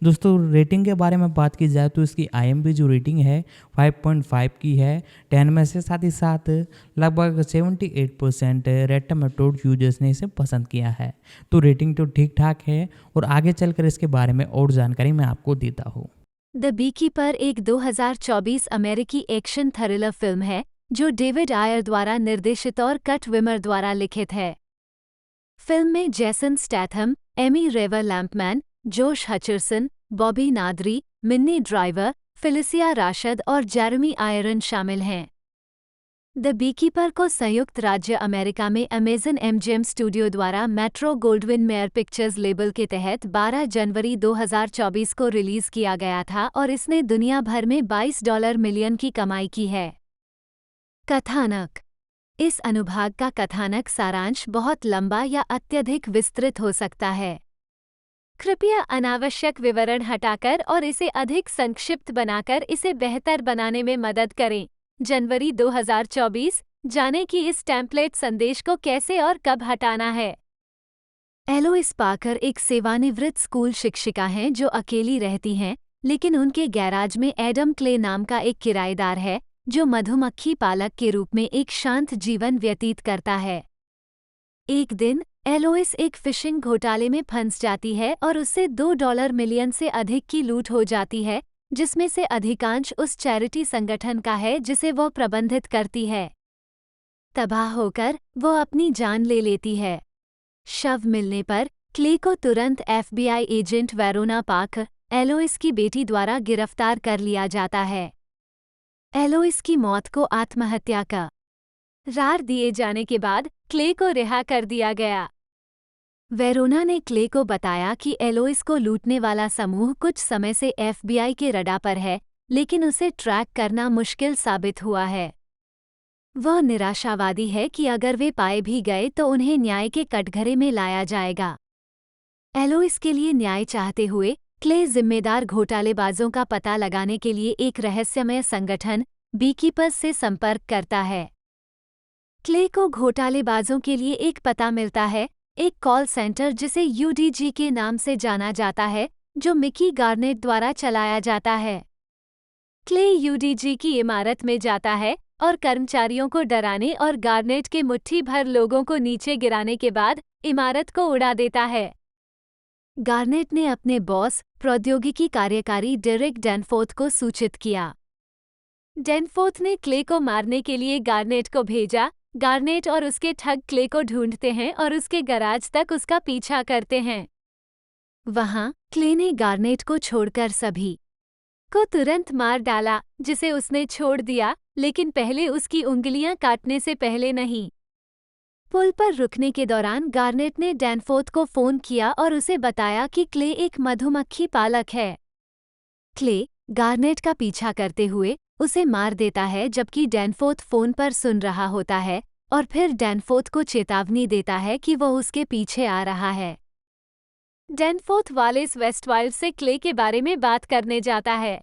दोस्तों रेटिंग के बारे में बात की जाए तो इसकी आईएमबी जो रेटिंग है 5.5 की है 10 में से। साथ ही साथ लगभग 78% रेड टोमेटोज यूजर्स ने इसे पसंद किया है। तो रेटिंग तो ठीक ठाक है और आगे चलकर इसके बारे में और जानकारी मैं आपको देता हूँ। द बीकीपर एक 2024 अमेरिकी एक्शन थ्रिलर फिल्म है जो डेविड आयर द्वारा निर्देशित और कट विमर द्वारा लिखित है। फिल्म में जैसन स्टैथम, एमी रेवर लैम्पमैन, जोश हचरसन, बॉबी नादरी, मिन्नी ड्राइवर, फिलिसिया राशद और जेरेमी आयरन शामिल हैं। द बीकीपर को संयुक्त राज्य अमेरिका में अमेजन एमजीएम स्टूडियो द्वारा metro Gold Wing mayor pictures label के तहत 12 जनवरी 2024 को रिलीज किया गया था और इसने दुनिया भर में $22 मिलियन की कमाई की है। कथानक। इस अनुभाग का कथानक सारांश बहुत लंबा या अत्यधिक विस्तृत हो सकता है। कृपया अनावश्यक विवरण हटाकर और इसे अधिक संक्षिप्त बनाकर इसे बेहतर बनाने में मदद करें। जनवरी 2024 जाने कि इस टेम्पलेट संदेश को कैसे और कब हटाना है। एलोइस पार्कर एक सेवानिवृत्त स्कूल शिक्षिका हैं जो अकेली रहती हैं, लेकिन उनके गैराज में एडम क्ले नाम का एक किराएदार है जो मधुमक्खी पालक के रूप में एक शांत जीवन व्यतीत करता है। एक दिन एलोइस एक फिशिंग घोटाले में फंस जाती है और उससे $2 मिलियन से अधिक की लूट हो जाती है, जिसमें से अधिकांश उस चैरिटी संगठन का है जिसे वह प्रबंधित करती है। तबाह होकर वो अपनी जान ले लेती है। शव मिलने पर क्ले को तुरंत एफबीआई एजेंट वेरोना पार्कर, एलोइस की बेटी द्वारा गिरफ्तार कर लिया जाता है। एलोइस की मौत को आत्महत्या का रार दिए जाने के बाद क्ले को रिहा कर दिया गया। वेरोना ने क्ले को बताया कि एलोइस को लूटने वाला समूह कुछ समय से एफबीआई के रडार पर है, लेकिन उसे ट्रैक करना मुश्किल साबित हुआ है। वह निराशावादी है कि अगर वे पाए भी गए तो उन्हें न्याय के कटघरे में लाया जाएगा। एलोइस के लिए न्याय चाहते हुए क्ले जिम्मेदार घोटालेबाजों का पता लगाने के लिए एक रहस्यमय संगठन बीकीपर्स से संपर्क करता है। क्ले को घोटालेबाजों के लिए एक पता मिलता है, एक कॉल सेंटर जिसे यूडीजी के नाम से जाना जाता है, जो मिकी गार्नेट द्वारा चलाया जाता है। क्ले यूडीजी की इमारत में जाता है और कर्मचारियों को डराने और गार्नेट के मुट्ठी भर लोगों को नीचे गिराने के बाद इमारत को उड़ा देता है। गार्नेट ने अपने बॉस, प्रौद्योगिकी कार्यकारी डेरिक डैनफोर्थ को सूचित किया। डैनफोर्थ ने क्ले को मारने के लिए गार्नेट को भेजा। गार्नेट और उसके ठग क्ले को ढूंढते हैं और उसके गैराज तक उसका पीछा करते हैं। वहां क्ले ने गार्नेट को छोड़कर सभी को तुरंत मार डाला जिसे उसने छोड़ दिया, लेकिन पहले उसकी उंगलियां काटने से पहले नहीं। पुल पर रुकने के दौरान गार्नेट ने डैनफोर्थ को फोन किया और उसे बताया कि क्ले एक मधुमक्खी पालक है। क्ले गार्नेट का पीछा करते हुए उसे मार देता है जबकि डैनफोर्थ फोन पर सुन रहा होता है और फिर डैनफोर्थ को चेतावनी देता है कि वह उसके पीछे आ रहा है। डैनफोर्थ वालेस वेस्टवाइल्ड से क्ले के बारे में बात करने जाता है।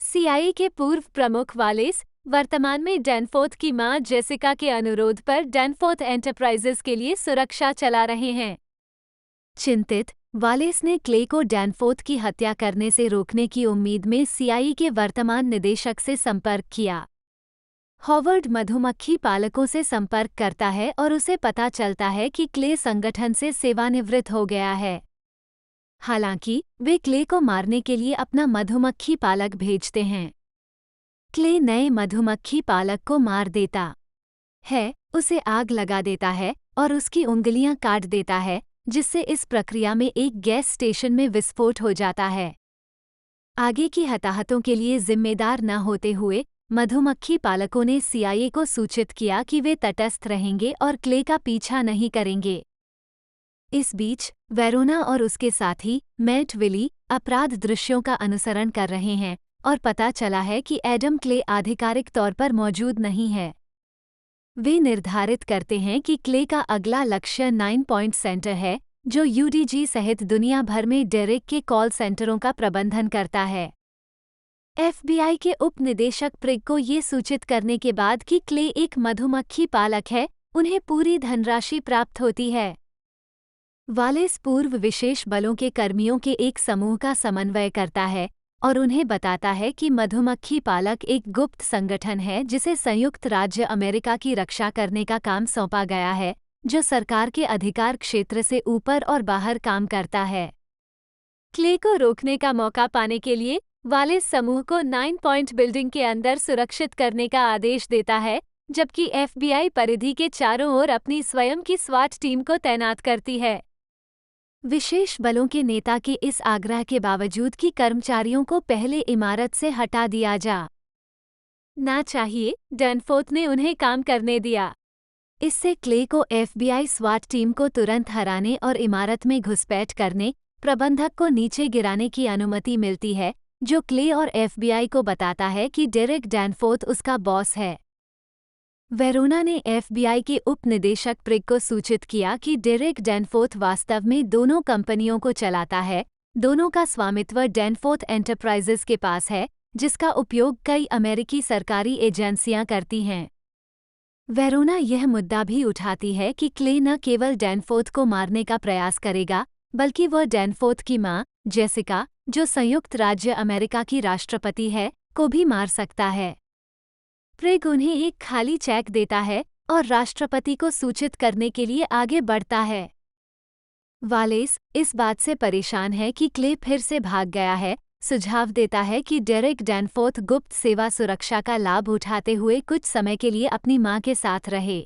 सीआईए के पूर्व प्रमुख वालेस वर्तमान में डैनफोर्थ की मां जेसिका के अनुरोध पर डैनफोर्थ एंटरप्राइजेस के लिए सुरक्षा चला रहे हैं। चिंतित वालेस ने क्ले को डैनफोर्थ की हत्या करने से रोकने की उम्मीद में सीआईए के वर्तमान निदेशक से संपर्क किया। हॉवर्ड मधुमक्खी पालकों से संपर्क करता है और उसे पता चलता है कि क्ले संगठन से सेवानिवृत्त हो गया है। हालांकि वे क्ले को मारने के लिए अपना मधुमक्खी पालक भेजते हैं। क्ले नए मधुमक्खी पालक को मार देता है, उसे आग लगा देता है और उसकी उंगलियां काट देता है, जिससे इस प्रक्रिया में एक गैस स्टेशन में विस्फोट हो जाता है। आगे की हताहतों के लिए जिम्मेदार न होते हुए मधुमक्खी पालकों ने सीआईए को सूचित किया कि वे तटस्थ रहेंगे और क्ले का पीछा नहीं करेंगे। इस बीच वेरोना और उसके साथी मैट विली अपराध दृश्यों का अनुसरण कर रहे हैं और पता चला है कि एडम क्ले आधिकारिक तौर पर मौजूद नहीं है। वे निर्धारित करते हैं कि क्ले का अगला लक्ष्य 9 पॉइंट सेंटर है, जो यूडीजी सहित दुनिया भर में डेरिक के कॉल सेंटरों का प्रबंधन करता है। एफबीआई के उप निदेशक प्रिग को ये सूचित करने के बाद कि क्ले एक मधुमक्खी पालक है, उन्हें पूरी धनराशि प्राप्त होती है। वालेस पूर्व विशेष बलों के कर्मियों के एक समूह का समन्वय करता है और उन्हें बताता है कि मधुमक्खी पालक एक गुप्त संगठन है जिसे संयुक्त राज्य अमेरिका की रक्षा करने का काम सौंपा गया है, जो सरकार के अधिकार क्षेत्र से ऊपर और बाहर काम करता है। क्ले को रोकने का मौका पाने के लिए वालेस समूह को 9 पॉइंट बिल्डिंग के अंदर सुरक्षित करने का आदेश देता है, जबकि एफबीआई परिधि के चारों ओर अपनी स्वयं की स्वाट टीम को तैनात करती है। विशेष बलों के नेता के इस आग्रह के बावजूद कि कर्मचारियों को पहले इमारत से हटा दिया ना चाहिए, डैनफोर्थ ने उन्हें काम करने दिया। इससे क्ले को एफबीआई स्वाट टीम को तुरंत हराने और इमारत में घुसपैठ करने, प्रबंधक को नीचे गिराने की अनुमति मिलती है, जो क्ले और एफबीआई को बताता है कि डेरेक डैनफोर्थ उसका बॉस है। वेरोना ने एफबीआई के उप निदेशक प्रिग को सूचित किया कि डेरेक डैनफोर्थ वास्तव में दोनों कंपनियों को चलाता है, दोनों का स्वामित्व डैनफोर्थ एंटरप्राइजेस के पास है, जिसका उपयोग कई अमेरिकी सरकारी एजेंसियां करती हैं। वेरोना यह मुद्दा भी उठाती है कि क्ले न केवल डैनफोर्थ को मारने का प्रयास करेगा, बल्कि वह डैनफोर्थ की मां, जेसिका, जो संयुक्त राज्य अमेरिका की राष्ट्रपति है, को भी मार सकता है। प्रिग उन्हें एक खाली चेक देता है और राष्ट्रपति को सूचित करने के लिए आगे बढ़ता है। वालेस इस बात से परेशान है कि क्ले फिर से भाग गया है, सुझाव देता है कि डेरेक डैनफोर्थ गुप्त सेवा सुरक्षा का लाभ उठाते हुए कुछ समय के लिए अपनी मां के साथ रहे।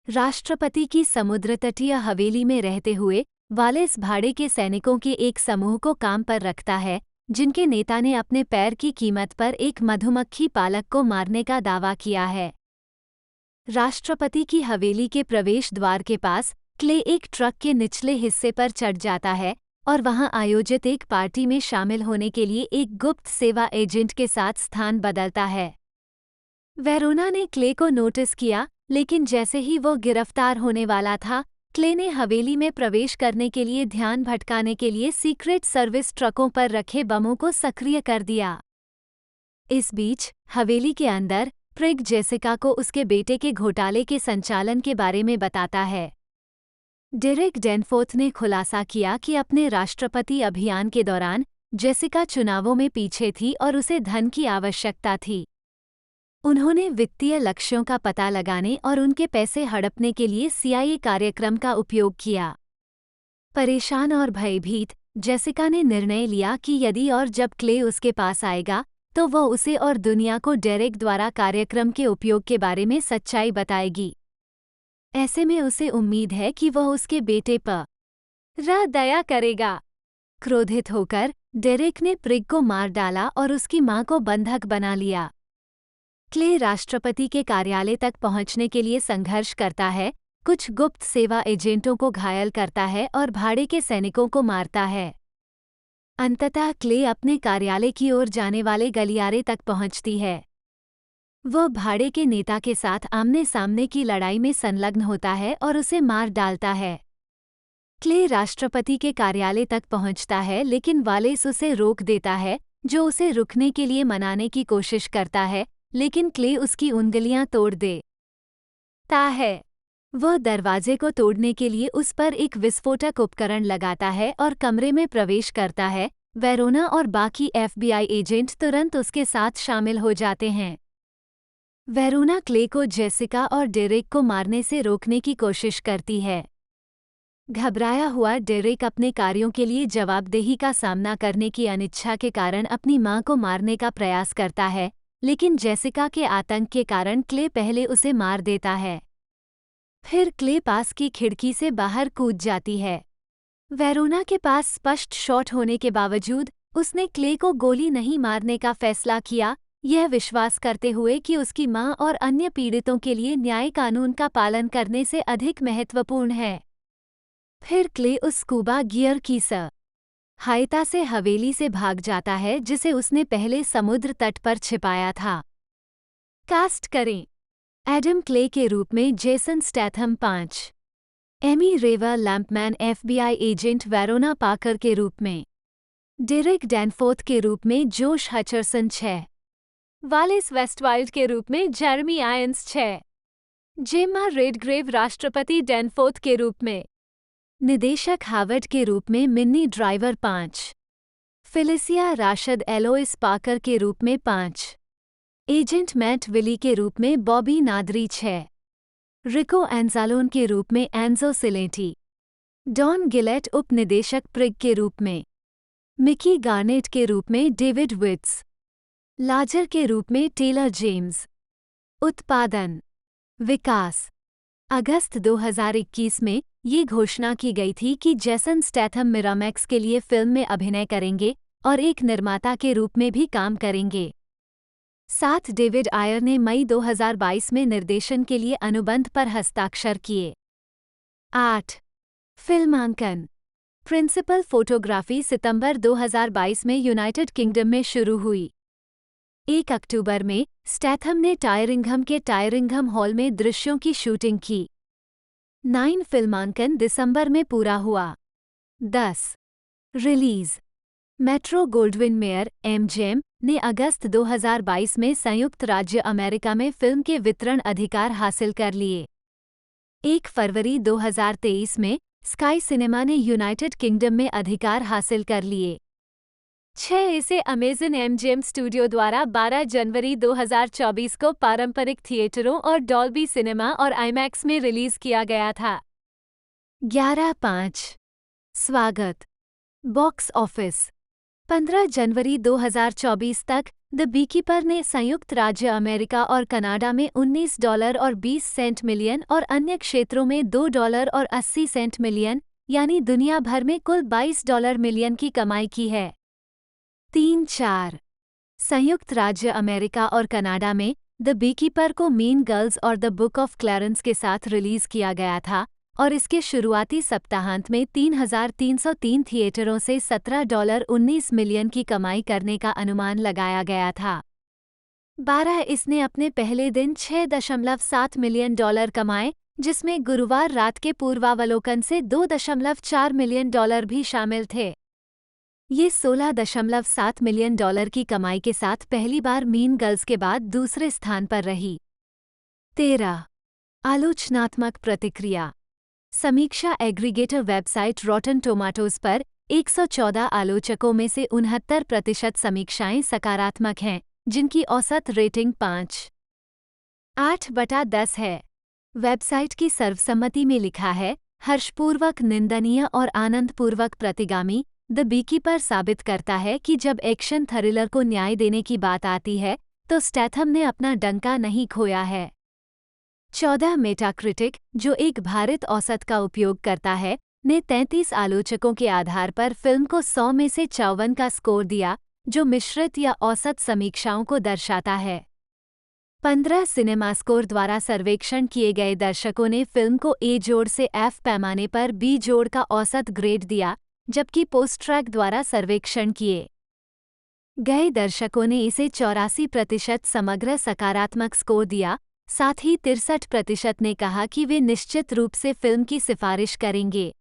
राष्ट्रपति की समुद्र तटीय हवेली में रहते हुए वालेस भाड़े के सैनिकों के एक समूह को काम पर रखता है, जिनके नेता ने अपने पैर की कीमत पर एक मधुमक्खी पालक को मारने का दावा किया है। राष्ट्रपति की हवेली के प्रवेश द्वार के पास क्ले एक ट्रक के निचले हिस्से पर चढ़ जाता है और वहां आयोजित एक पार्टी में शामिल होने के लिए एक गुप्त सेवा एजेंट के साथ स्थान बदलता है। वेरोना ने क्ले को नोटिस किया, लेकिन जैसे ही वो गिरफ्तार होने वाला था, क्ले ने हवेली में प्रवेश करने के लिए ध्यान भटकाने के लिए सीक्रेट सर्विस ट्रकों पर रखे बमों को सक्रिय कर दिया। इस बीच हवेली के अंदर प्रिग जेसिका को उसके बेटे के घोटाले के संचालन के बारे में बताता है। डेरेक डैनफोर्थ ने खुलासा किया कि अपने राष्ट्रपति अभियान के दौरान जेसिका चुनावों में पीछे थी और उसे धन की आवश्यकता थी। उन्होंने वित्तीय लक्ष्यों का पता लगाने और उनके पैसे हड़पने के लिए CIA कार्यक्रम का उपयोग किया। परेशान और भयभीत, जेसिका ने निर्णय लिया कि यदि और जब क्ले उसके पास आएगा, तो वह उसे और दुनिया को डेरेक द्वारा कार्यक्रम के उपयोग के बारे में सच्चाई बताएगी। ऐसे में उसे उम्मीद है कि वह उसके बेटे पर दया करेगा। क्रोधित होकर डेरेक ने प्रिग को मार डाला और उसकी मां को बंधक बना लिया। क्ले राष्ट्रपति के कार्यालय तक पहुंचने के लिए संघर्ष करता है, कुछ गुप्त सेवा एजेंटों को घायल करता है और भाड़े के सैनिकों को मारता है। अंततः क्ले अपने कार्यालय की ओर जाने वाले गलियारे तक पहुंचती है। वह भाड़े के नेता के साथ आमने सामने की लड़ाई में संलग्न होता है और उसे मार डालता है। क्ले राष्ट्रपति के कार्यालय तक पहुंचता है, लेकिन वालेस उसे रोक देता है, जो उसे रुकने के लिए मनाने की कोशिश करता है, लेकिन क्ले उसकी उंगलियां तोड़ देता है। वह दरवाजे को तोड़ने के लिए उस पर एक विस्फोटक उपकरण लगाता है और कमरे में प्रवेश करता है। वेरोना और बाकी FBI एजेंट तुरंत उसके साथ शामिल हो जाते हैं। वेरोना क्ले को जेसिका और डेरेक को मारने से रोकने की कोशिश करती है। घबराया हुआ डेरेक अपने कार्यों के लिए जवाबदेही का सामना करने की अनिच्छा के कारण अपनी मां को मारने का प्रयास करता है, लेकिन जेसिका के आतंक के कारण क्ले पहले उसे मार देता है। फिर क्ले पास की खिड़की से बाहर कूद जाती है। वेरोना के पास स्पष्ट शॉट होने के बावजूद उसने क्ले को गोली नहीं मारने का फैसला किया, यह विश्वास करते हुए कि उसकी मां और अन्य पीड़ितों के लिए न्याय कानून का पालन करने से अधिक महत्वपूर्ण है। फिर क्ले उस स्कूबा गियर की सहायता से हवेली से भाग जाता है, जिसे उसने पहले समुद्र तट पर छिपाया था। कास्ट करें: एडम क्ले के रूप में जेसन स्टैथम 5, एमी रेवर लैम्पमैन FBI एजेंट वेरोना पाकर के रूप में, डेरेक डैनफोर्थ के रूप में जोश हचरसन 6, वालेस वेस्टवाइल्ड के रूप में जेरेमी आयंस 6, जेम्मा रेडग्रेव राष्ट्रपति डैनफोर्थ के रूप में, निदेशक हावर्ड के रूप में मिन्नी ड्राइवर 5, फिलिसिया राशद एलोइस पाकर के रूप में 5, एजेंट मैट विली के रूप में बॉबी नादरी 6, रिको एंजालोन के रूप में एंजो सिलेटी, डॉन गिलेट उप निदेशक प्रिग के रूप में, मिकी गार्नेट के रूप में डेविड विट्स, लाजर के रूप में टेलर जेम्स। उत्पादन विकास अगस्त 2021 में ये घोषणा की गई थी कि जेसन स्टैथम मिरामैक्स के लिए फिल्म में अभिनय करेंगे और एक निर्माता के रूप में भी काम करेंगे। साथ डेविड आयर ने मई 2022 में निर्देशन के लिए अनुबंध पर हस्ताक्षर किए। 8. फिल्मांकन प्रिंसिपल फोटोग्राफी सितंबर 2022 में यूनाइटेड किंगडम में शुरू हुई। 1 अक्टूबर में स्टैथम ने टायरिंघम के टायरिंघम हॉल में दृश्यों की शूटिंग की। 9 फिल्मांकन दिसंबर में पूरा हुआ। 10 release metro Gold Wing mayor MGM ने अगस्त 2022 में संयुक्त राज्य अमेरिका में फिल्म के वितरण अधिकार हासिल कर लिए। 1 फरवरी 2023 में स्काई सिनेमा ने यूनाइटेड किंगडम में अधिकार हासिल कर लिए। 6 इसे अमेजन एमजीएम स्टूडियो द्वारा 12 जनवरी 2024 को पारंपरिक थिएटरों और डॉल्बी सिनेमा और आईमैक्स में रिलीज किया गया था। 11/5 स्वागत बॉक्स ऑफिस 15 जनवरी 2024 तक द बीकीपर ने संयुक्त राज्य अमेरिका और कनाडा में $19 और 20 सेंट मिलियन और अन्य क्षेत्रों में $2 और 80 सेंट मिलियन यानी दुनिया भर में कुल $22 मिलियन की कमाई की है। 3-4 संयुक्त राज्य अमेरिका और कनाडा में द बीकीपर को मीन गर्ल्स और द बुक ऑफ क्लैरेंस के साथ रिलीज किया गया था और इसके शुरुआती सप्ताहांत में 3,303 थिएटरों से $17.19 मिलियन की कमाई करने का अनुमान लगाया गया था। 12 इसने अपने पहले दिन $6.7 मिलियन कमाए, जिसमें गुरुवार रात के पूर्वावलोकन से $2.4 मिलियन भी शामिल थे। ये $16.7 मिलियन की कमाई के साथ पहली बार मीन गर्ल्स के बाद दूसरे स्थान पर रही। 13 आलोचनात्मक प्रतिक्रिया समीक्षा एग्रीगेटर वेबसाइट रॉटन टोमाटोज पर 114 आलोचकों में से 69% समीक्षाएं सकारात्मक हैं, जिनकी औसत रेटिंग 5.8/10 है। वेबसाइट की सर्वसम्मति में लिखा है, हर्षपूर्वक निंदनीय और आनंदपूर्वक प्रतिगामी द बीकीपर साबित करता है कि जब एक्शन थ्रिलर को न्याय देने की बात आती है तो स्टैथम ने अपना डंका नहीं खोया है। 14 मेटाक्रिटिक, जो एक भारित औसत का उपयोग करता है, ने 33 आलोचकों के आधार पर फिल्म को 100 में से 54 का स्कोर दिया, जो मिश्रित या औसत समीक्षाओं को दर्शाता है। 15 सिनेमास्कोर द्वारा सर्वेक्षण किए गए दर्शकों ने फिल्म को ए जोड़ से एफ पैमाने पर बी जोड़ का औसत ग्रेड दिया, जबकि पोस्ट्रैक द्वारा सर्वेक्षण किए गए दर्शकों ने इसे 84% समग्र सकारात्मक स्कोर दिया। साथ ही 63% ने कहा कि वे निश्चित रूप से फिल्म की सिफारिश करेंगे।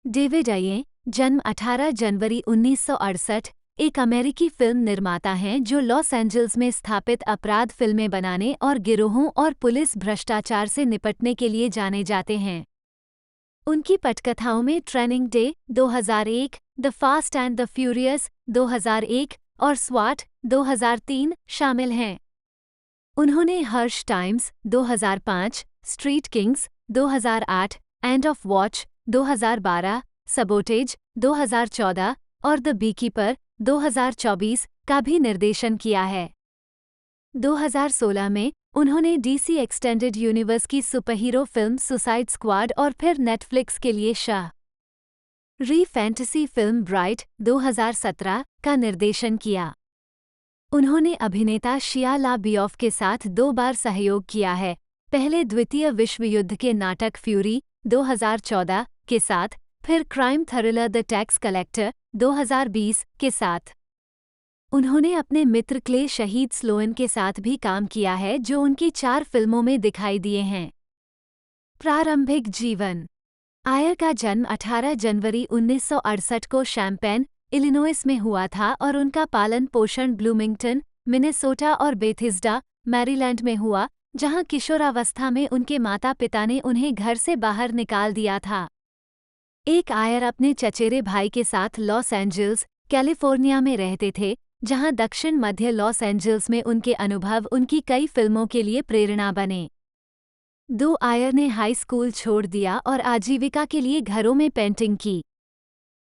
डेविड आयर, जन्म 18 जनवरी 1968, एक अमेरिकी फिल्म निर्माता हैं जो लॉस एंजल्स में स्थापित अपराध फिल्में बनाने और गिरोहों और पुलिस भ्रष्टाचार से निपटने के लिए जाने जाते हैं। उनकी पटकथाओं में Training Day 2001, The Fast and The Furious 2001 और स्वाट 2003 शामिल हैं। उन्होंने Harsh Times 2005, Street Kings 2008, End of Watch 2012, Sabotage 2014 और द बीकीपर 2024 का भी निर्देशन किया है। 2016 में उन्होंने डीसी एक्सटेंडेड यूनिवर्स की सुपरहीरो फिल्म सुसाइड स्क्वाड और फिर नेटफ्लिक्स के लिए शाह री फैंटेसी फिल्म ब्राइट 2017 का निर्देशन किया। उन्होंने अभिनेता शिया लाबियोफ के साथ 2 बार सहयोग किया है, पहले द्वितीय विश्व युद्ध के नाटक फ्यूरी 2014 के साथ, फिर crime thriller the tax collector 2020 के साथ। उन्होंने अपने मित्र क्ले शहीद स्लोन के साथ भी काम किया है, जो उनकी 4 फिल्मों में दिखाई दिए हैं। प्रारंभिक जीवन आयर का जन्म 18 जनवरी 1968 को शैम्पेन, इलिनॉइस में हुआ था और उनका पालन पोषण ब्लूमिंगटन, मिनेसोटा और बेथिस्डा, मैरीलैंड में हुआ, जहां किशोरावस्था में उनके माता पिता ने उन्हें घर से बाहर निकाल दिया था। एक आयर अपने चचेरे भाई के साथ लॉस एंजल्स, कैलिफोर्निया में रहते थे, जहां दक्षिण मध्य लॉस एंजल्स में उनके अनुभव उनकी कई फिल्मों के लिए प्रेरणा बने। दो आयर ने हाई स्कूल छोड़ दिया और आजीविका के लिए घरों में पेंटिंग की।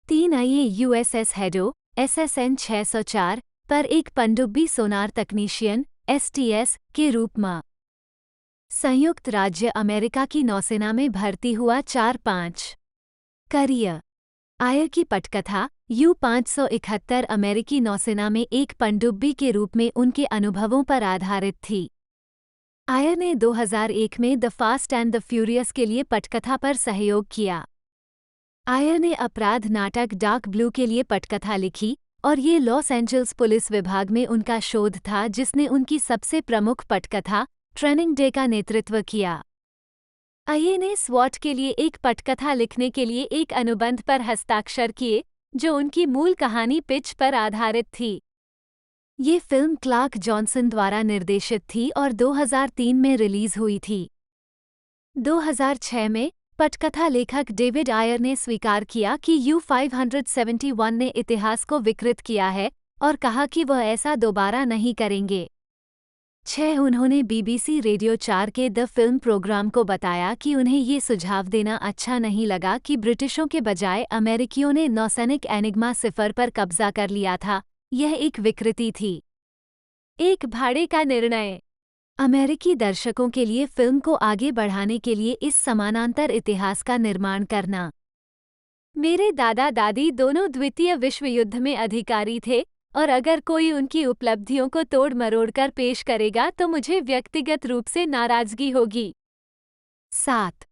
3 आइए यूएसएस हेडो SSN 604 पर एक पनडुब्बी सोनार तकनीशियन STS के रूप में संयुक्त राज्य अमेरिका की नौसेना में भर्ती हुआ। 4-5 करियर आयर की पटकथा U-571 अमेरिकी नौसेना में एक पनडुब्बी के रूप में उनके अनुभवों पर आधारित थी। आयर ने 2001 में the Fast and The furious के लिए पटकथा पर सहयोग किया। आयर ने अपराध नाटक डार्क ब्लू के लिए पटकथा लिखी और ये लॉस एंजल्स पुलिस विभाग में उनका शोध था जिसने उनकी सबसे प्रमुख पटकथा ट्रेनिंग डे का नेतृत्व किया। आयर ने स्वॉट के लिए एक पटकथा लिखने के लिए एक अनुबंध पर हस्ताक्षर किए जो उनकी मूल कहानी पिच पर आधारित थी। ये फिल्म क्लार्क जॉनसन द्वारा निर्देशित थी और 2003 में रिलीज हुई थी। 2006 में पटकथा लेखक डेविड आयर ने स्वीकार किया कि U-571 ने इतिहास को विकृत किया है और कहा कि वह ऐसा दोबारा नहीं करेंगे। 6 उन्होंने BBC रेडियो 4 के द फिल्म प्रोग्राम को बताया कि उन्हें ये सुझाव देना अच्छा नहीं लगा कि ब्रिटिशों के बजाय अमेरिकियों ने नौसैनिक एनिग्मा 0 पर कब्जा कर लिया था, यह एक विकृति थी। एक भाड़े का निर्णय अमेरिकी दर्शकों के लिए फिल्म को आगे बढ़ाने के लिए इस समानांतर इतिहास का निर्माण करना। मेरे दादा दादी दोनों द्वितीय विश्व युद्ध में अधिकारी थे और अगर कोई उनकी उपलब्धियों को तोड़ मरोड़ कर पेश करेगा तो मुझे व्यक्तिगत रूप से नाराजगी होगी। 7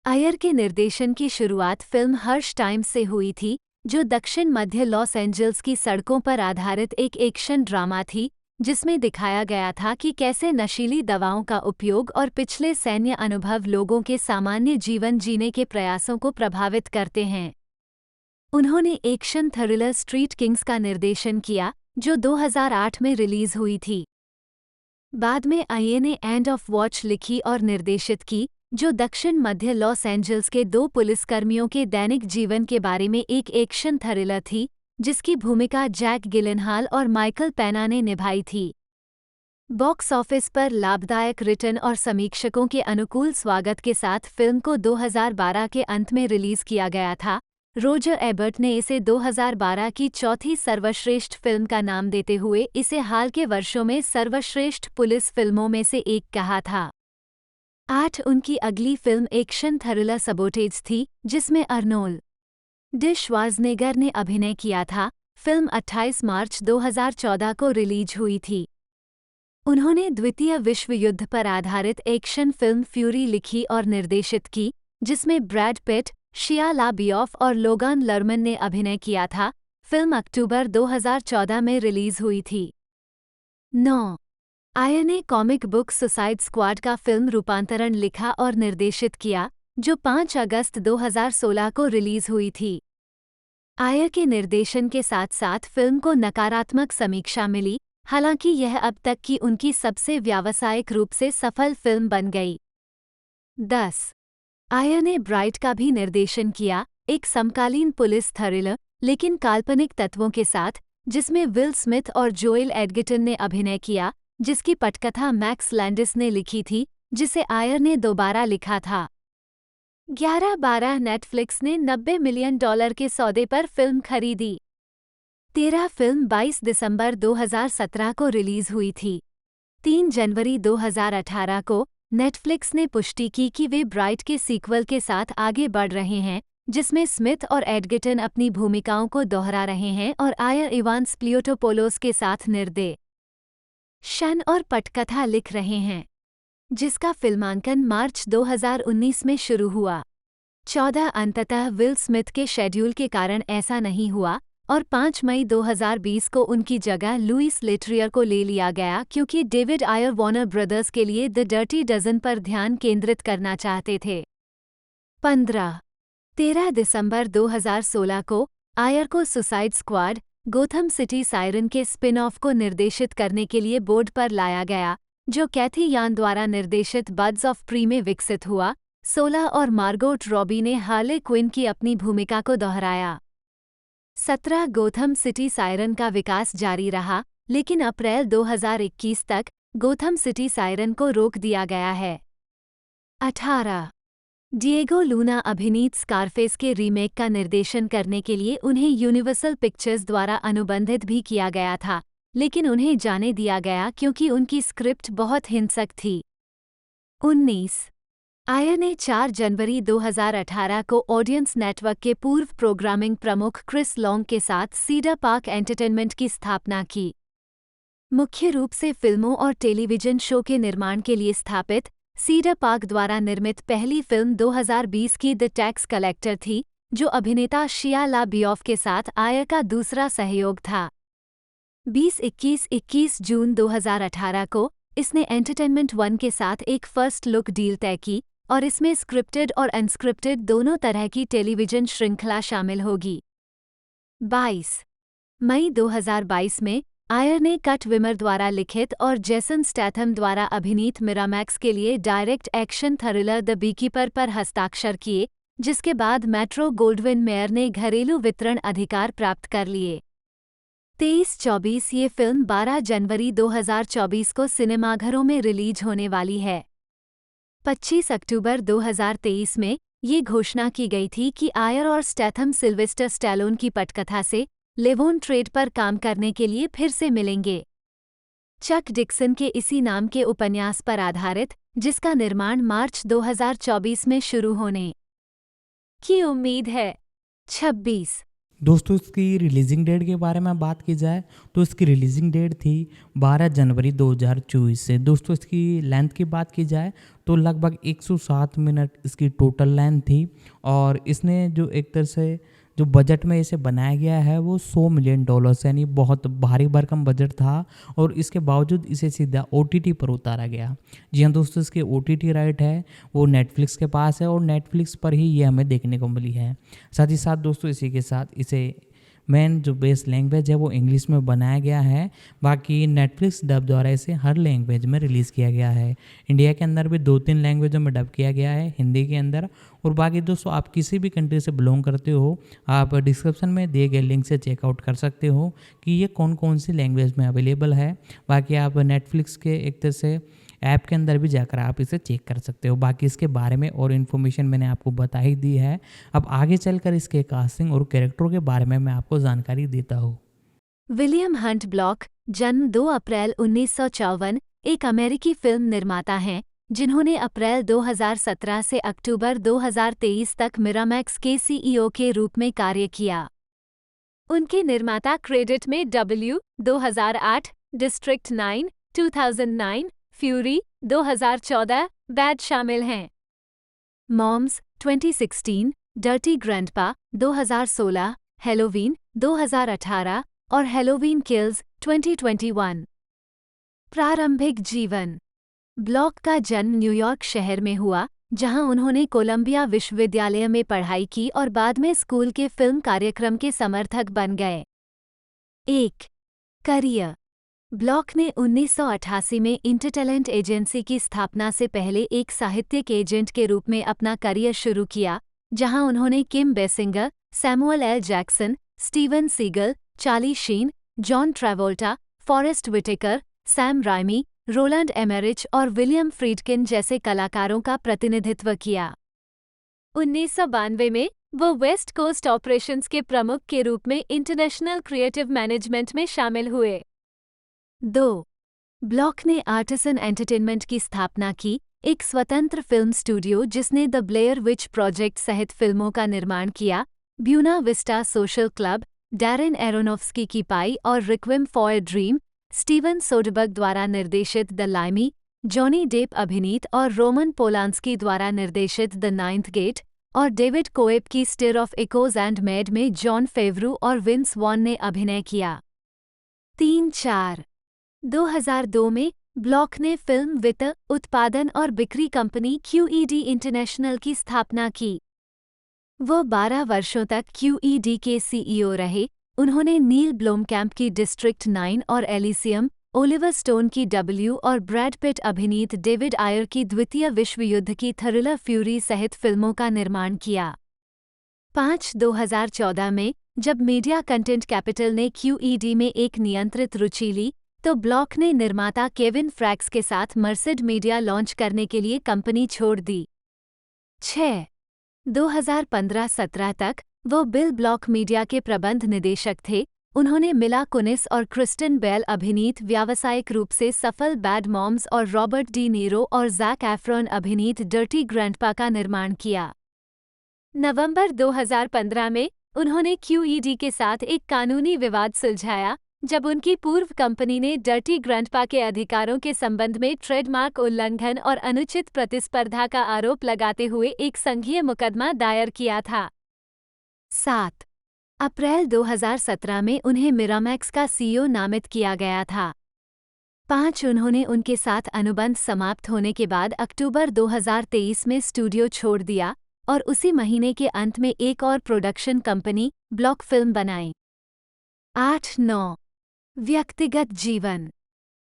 आयर के निर्देशन की शुरुआत फिल्म हर्श टाइम्स से हुई थी, जो दक्षिण मध्य लॉस एंजल्स की सड़कों पर आधारित एक एक्शन ड्रामा थी जिसमें दिखाया गया था कि कैसे नशीली दवाओं का उपयोग और पिछले सैन्य अनुभव लोगों के सामान्य जीवन जीने के प्रयासों को प्रभावित करते हैं। उन्होंने एक्शन थ्रिलर स्ट्रीट किंग्स का निर्देशन किया जो 2008 में रिलीज हुई थी। बाद में आयर ने एंड ऑफ वॉच लिखी और निर्देशित की, जो दक्षिण मध्य लॉस एंजल्स के 2 पुलिसकर्मियों के दैनिक जीवन के बारे में एक एक्शन थ्रिलर थी जिसकी भूमिका जैक गिलेनहॉल और माइकल पैना ने निभाई थी। बॉक्स ऑफिस पर लाभदायक रिटर्न और समीक्षकों के अनुकूल स्वागत के साथ फिल्म को 2012 के अंत में रिलीज किया गया था। रोजर एबर्ट ने इसे 2012 की चौथी सर्वश्रेष्ठ फिल्म का नाम देते हुए इसे हाल के वर्षों में सर्वश्रेष्ठ पुलिस फिल्मों में से एक कहा था। 8 उनकी अगली फिल्म एक्शन थ्रिलर सबोटेज थी जिसमें अर्नोल्ड डी श्वार्ज़नेगर ने अभिनय किया था। फिल्म 28 मार्च 2014 को रिलीज हुई थी। उन्होंने द्वितीय विश्व युद्ध पर आधारित एक्शन फिल्म फ्यूरी लिखी और निर्देशित की, जिसमें ब्रैड पिट, शिया लाबियोफ और लोगान लर्मन ने अभिनय किया था। फिल्म अक्टूबर 2014 में रिलीज हुई थी। 9 आयर ने कॉमिक बुक सुसाइड स्क्वाड का फिल्म रूपांतरण लिखा और निर्देशित किया, जो 5 अगस्त 2016 को रिलीज हुई थी। आयर के निर्देशन के साथ साथ फिल्म को नकारात्मक समीक्षा मिली, हालांकि यह अब तक की उनकी सबसे व्यावसायिक रूप से सफल फिल्म बन गई। 10 आयर ने ब्राइट का भी निर्देशन किया, एक समकालीन पुलिस थ्रिलर लेकिन काल्पनिक तत्वों के साथ, जिसमें विल स्मिथ और जोएल एडगिटन ने अभिनय किया, जिसकी पटकथा मैक्स लैंडिस ने लिखी थी, जिसे आयर ने दोबारा लिखा था। 11-12 नेटफ्लिक्स ने $90 मिलियन के सौदे पर फिल्म खरीदी। 13 फिल्म 22 दिसंबर 2017 को रिलीज हुई थी। 3 जनवरी 2018 को नेटफ्लिक्स ने पुष्टि की कि वे ब्राइट के सीक्वल के साथ आगे बढ़ रहे हैं, जिसमें स्मिथ और एडगिटन अपनी भूमिकाओं को दोहरा रहे हैं और आयर इवांस प्लियोटोपोलोस के साथ निर्देशन और पटकथा लिख रहे हैं, जिसका फिल्मांकन मार्च 2019 में शुरू हुआ। 14 अंततः विल स्मिथ के शेड्यूल के कारण ऐसा नहीं हुआ और 5 मई 2020 को उनकी जगह लुइस लेट्रियर को ले लिया गया क्योंकि डेविड आयर वार्नर ब्रदर्स के लिए द डर्टी डजन पर ध्यान केंद्रित करना चाहते थे। 13 दिसंबर 2016 को आयर को suicide squad, Gotham city siren के स्पिन ऑफ को निर्देशित करने के लिए बोर्ड पर लाया गया, जो कैथी यान द्वारा निर्देशित बर्ड्स ऑफ प्री में विकसित हुआ, 16 और मार्गोट रॉबी ने हार्ले क्विन की अपनी भूमिका को दोहराया। 17 गोथम सिटी सायरन का विकास जारी रहा, लेकिन अप्रैल 2021 तक गोथम सिटी सायरन को रोक दिया गया है। 18 डिएगो लूना अभिनीत स्कारफेस के रीमेक का निर्देशन करने के लिए उन्हें यूनिवर्सल पिक्चर्स द्वारा अनुबंधित भी किया गया था, लेकिन उन्हें जाने दिया गया क्योंकि उनकी स्क्रिप्ट बहुत हिंसक थी। 19 आयर ने 4 जनवरी 2018 को ऑडियंस नेटवर्क के पूर्व प्रोग्रामिंग प्रमुख क्रिस लॉन्ग के साथ सीडर पार्क एंटरटेनमेंट की स्थापना की। मुख्य रूप से फिल्मों और टेलीविजन शो के निर्माण के लिए स्थापित, सीडर पार्क द्वारा निर्मित पहली फिल्म 2020 की द टैक्स कलेक्टर थी, जो अभिनेता शिया लाबियोफ के साथ आयर का दूसरा सहयोग था। 21 जून 2018 को इसने एंटरटेनमेंट वन के साथ एक फर्स्ट लुक डील तय की और इसमें स्क्रिप्टेड और अनस्क्रिप्टेड दोनों तरह की टेलीविजन श्रृंखला शामिल होगी। 22 मई 2022 में आयर ने कट विमर द्वारा लिखित और जेसन स्टैथम द्वारा अभिनीत मिरामैक्स के लिए direct action thriller the beekeeper पर हस्ताक्षर किए, जिसके बाद मेट्रो गोल्डविन मेयर ने घरेलू वितरण अधिकार प्राप्त कर लिए। 23-24 ये फिल्म 12 जनवरी 2024 को सिनेमाघरों में रिलीज होने वाली है। 25 अक्टूबर 2023 में ये घोषणा की गई थी कि आयर और स्टैथम सिल्वेस्टर स्टैलोन की पटकथा से लेवोन ट्रेड पर काम करने के लिए फिर से मिलेंगे। चक डिक्सन के इसी नाम के उपन्यास पर आधारित, जिसका निर्माण मार्च 2024 में शुरू होने की उम्मीद है। 26 दोस्तों इसकी रिलीजिंग डेट के बारे में बात की जाए तो इसकी रिलीजिंग डेट थी 12 जनवरी 2024 से। दोस्तों इसकी लेंथ की बात की जाए तो लगभग 107 मिनट इसकी टोटल लेंथ थी और इसने जो एक तरह से जो बजट में इसे बनाया गया है वो $100 मिलियन, यानी बहुत भारी भरकम बजट था और इसके बावजूद इसे सीधा OTT पर उतारा गया। जी हाँ दोस्तों, इसके OTT राइट है वो नेटफ्लिक्स के पास है और नेटफ्लिक्स पर ही ये हमें देखने को मिली है। साथ ही साथ दोस्तों इसी के साथ इसे मेन जो बेस लैंग्वेज है वो इंग्लिश में बनाया गया है, बाकी नेटफ्लिक्स डब द्वारा इसे हर लैंग्वेज में रिलीज़ किया गया है। इंडिया के अंदर भी 2-3 लैंग्वेजों में डब किया गया है, हिंदी के अंदर। और बाकी दोस्तों आप किसी भी कंट्री से बिलोंग करते हो, आप डिस्क्रिप्शन में दिए गए लिंक से चेकआउट कर सकते हो कि ये कौन कौन सी लैंग्वेज में अवेलेबल है। बाकी आप नेटफ्लिक्स के एक तरह से ऐप के अंदर भी जाकर आप इसे चेक कर सकते हो। बाकी इसके बारे में और इन्फॉर्मेशन मैंने आपको बता ही दी है। अब आगे चलकर इसके कास्टिंग और कैरेक्टरों के बारे में मैं आपको जानकारी देता हूँ। विलियम हंट ब्लॉक, जन्म 2 अप्रैल 1954, एक अमेरिकी फिल्म निर्माता हैं, जिन्होंने अप्रैल 2017 से अक्टूबर 2023 तक मिरामैक्स के CEO के रूप में कार्य किया। उनके निर्माता क्रेडिट में W 2008, डिस्ट्रिक्ट 9 2009, फ्यूरी 2014, बैड शामिल हैं। मॉम्स 2016, डर्टी ग्रैंडपा 2016, हेलोवीन 2018 और हेलोवीन किल्स 2021। प्रारंभिक जीवन। ब्लॉक का जन्म न्यूयॉर्क शहर में हुआ, जहां उन्होंने कोलंबिया विश्वविद्यालय में पढ़ाई की और बाद में स्कूल के फिल्म कार्यक्रम के समर्थक बन गए। 1 करियर। ब्लॉक ने 1988 में इंटरटैलेंट एजेंसी की स्थापना से पहले एक साहित्यिक एजेंट के रूप में अपना करियर शुरू किया, जहां उन्होंने Kim Basinger, Samuel L Jackson, Steven Seagal, Charlie Sheen, John Travolta, Forest Whitaker, Sam Raimi, Roland Emmerich और विलियम फ्रीडकिन जैसे कलाकारों का प्रतिनिधित्व किया। 1992 में वो वेस्ट कोस्ट ऑपरेशंस के प्रमुख के रूप में इंटरनेशनल क्रिएटिव मैनेजमेंट में शामिल हुए। 2 ब्लॉक ने आर्टिसन एंटरटेनमेंट की स्थापना की, एक स्वतंत्र फिल्म स्टूडियो जिसने द ब्लेयर विच प्रोजेक्ट सहित फिल्मों का निर्माण किया, Buena Vista Social Club, Darren Aronofsky की पाई और Requiem for a Dream, Steven Soderbergh द्वारा निर्देशित द लाइमी, जॉनी डेप अभिनीत और रोमन पोलांस्की द्वारा निर्देशित द नाइन्थ गेट और डेविड कोएब की stir of echoes and made में जॉन फेवरू और विंस वॉन ने अभिनय किया। 3-4 2002 में ब्लॉक ने फिल्म वित्त, उत्पादन और बिक्री कंपनी QED इंटरनेशनल की स्थापना की। वो 12 वर्षों तक QED के CEO रहे। उन्होंने नील ब्लोमकैंप की डिस्ट्रिक्ट 9 और एलिसियम, ओलिवर स्टोन की डब्ल्यू और ब्रैड पिट अभिनीत डेविड आयर की द्वितीय विश्व युद्ध की थ्रिलर फ्यूरी सहित फिल्मों का निर्माण किया। 2014 में जब मीडिया कंटेंट कैपिटल ने QED में एक नियंत्रित रुचि ली, तो ब्लॉक ने निर्माता केविन फ्रैक्स के साथ मर्सिड मीडिया लॉन्च करने के लिए कंपनी छोड़ दी। 2015-17 तक वो बिल ब्लॉक मीडिया के प्रबंध निदेशक थे। उन्होंने मिला कुनिस और क्रिस्टन बेल अभिनीत व्यावसायिक रूप से सफल बैड मॉम्स और रॉबर्ट डी नीरो और जैक एफ्रॉन अभिनीत डर्टी ग्रैंडपा का निर्माण किया। नवंबर 2015 में उन्होंने QED के साथ एक कानूनी विवाद सुलझाया, जब उनकी पूर्व कंपनी ने डर्टी ग्रैंडपा के अधिकारों के संबंध में ट्रेडमार्क उल्लंघन और अनुचित प्रतिस्पर्धा का आरोप लगाते हुए एक संघीय मुकदमा दायर किया था। 7 अप्रैल 2017 में उन्हें मिरामैक्स का CEO नामित किया गया था। 5 उन्होंने उनके साथ अनुबंध समाप्त होने के बाद अक्टूबर 2023 में स्टूडियो छोड़ दिया और उसी महीने के अंत में एक और प्रोडक्शन कंपनी ब्लॉक फिल्म बनाई। 8-9 व्यक्तिगत जीवन।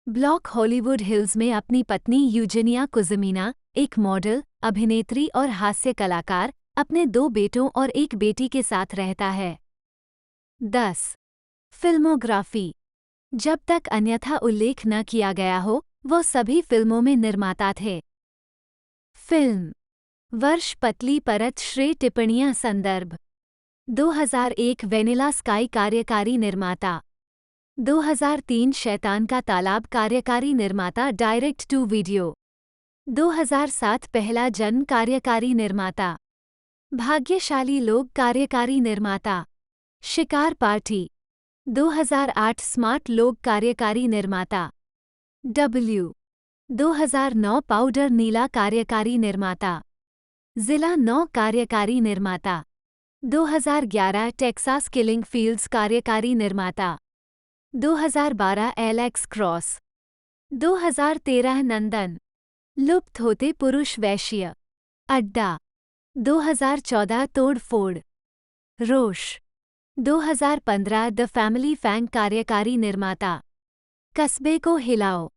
ब्लॉक हॉलीवुड हिल्स में अपनी पत्नी यूजेनिया कुज़मिना, एक मॉडल, अभिनेत्री और हास्य कलाकार, अपने 2 बेटों और एक बेटी के साथ रहता है। 10 फिल्मोग्राफी। जब तक अन्यथा उल्लेख न किया गया हो, वो सभी फिल्मों में निर्माता थे। फिल्म वर्ष पतली परत श्रेय टिप्पणियां संदर्भ 2001 वेनिला स्काई कार्यकारी निर्माता 2003 शैतान का तालाब कार्यकारी निर्माता डायरेक्ट टू वीडियो 2007 पहला जन्म कार्यकारी निर्माता भाग्यशाली लोग कार्यकारी निर्माता शिकार पार्टी 2008 स्मार्ट लोग कार्यकारी निर्माता W 2009 पाउडर नीला कार्यकारी निर्माता जिला 9 कार्यकारी निर्माता 2011 टेक्सास किलिंग फील्ड्स कार्यकारी निर्माता 2012 एलेक्स क्रॉस 2013 नंदन लुप्त होते पुरुष वैश्य अड्डा 2014 तोड़ फोड़ रोश 2015 द फैमिली फैंग कार्यकारी निर्माता कस्बे को हिलाओ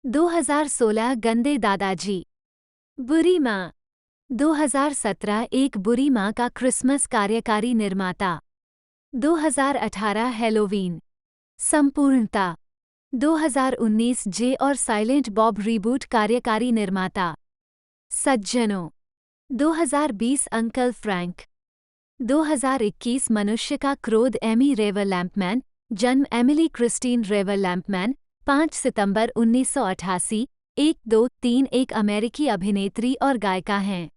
2016 गंदे दादाजी बुरी माँ 2017 एक बुरी माँ का क्रिसमस कार्यकारी निर्माता 2018 हैलोवीन संपूर्णता 2019 जे और साइलेंट बॉब रीबूट कार्यकारी निर्माता सज्जनों 2020 अंकल फ्रैंक 2021 मनुष्य का क्रोध एमी रेवर लैम्पमैन जन्म एमिली क्रिस्टीन रेवर लैम्पमैन 5 सितंबर 1988 1-2-3 एक अमेरिकी अभिनेत्री और गायिका हैं।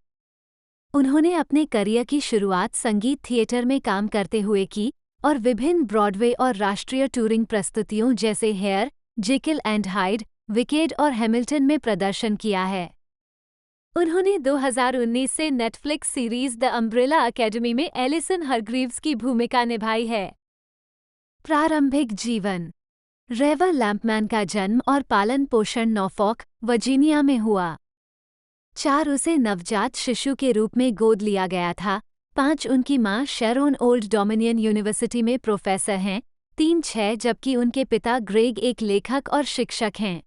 उन्होंने अपने करियर की शुरुआत संगीत थिएटर में काम करते हुए की और विभिन्न ब्रॉडवे और राष्ट्रीय टूरिंग प्रस्तुतियों जैसे Hair, Jekyll and Hyde, Wicked और हैमिल्टन में प्रदर्शन किया है। उन्होंने 2019 से Netflix series the Umbrella Academy में एलिसन हरग्रीव्स की भूमिका निभाई है। प्रारंभिक जीवन। रेवर लैम्पमैन का जन्म और पालन पोषण नॉर्फॉक, वर्जीनिया में हुआ। 4 उसे नवजात शिशु के रूप में गोद लिया गया था। 5 उनकी मां शेरोन ओल्ड डोमिनियन यूनिवर्सिटी में प्रोफेसर हैं। 3-6 जबकि उनके पिता ग्रेग एक लेखक और शिक्षक हैं।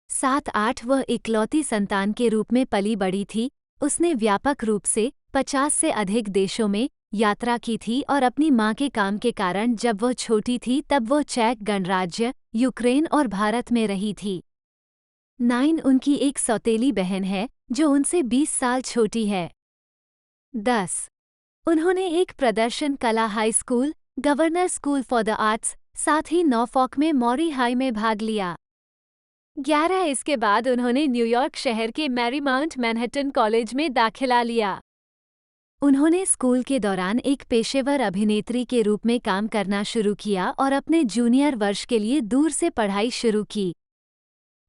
7-8 वह इकलौती संतान के रूप में पली बड़ी थी। उसने व्यापक रूप से 50 से अधिक देशों में यात्रा की थी और अपनी मां के काम के कारण जब वह छोटी थी तब वह चेक गणराज्य, यूक्रेन और भारत में रही थी। 9 उनकी एक सौतेली बहन है जो उनसे 20 साल छोटी है। 10 उन्होंने एक प्रदर्शन कला high school, governor school for the arts, साथ ही नॉर्फॉक में मॉरी हाई में भाग लिया। 11 इसके बाद उन्होंने न्यूयॉर्क शहर के मैरीमाउंट मैनहट्टन कॉलेज में दाखिला लिया। उन्होंने स्कूल के दौरान एक पेशेवर अभिनेत्री के रूप में काम करना शुरू किया और अपने जूनियर वर्ष के लिए दूर से पढ़ाई शुरू की।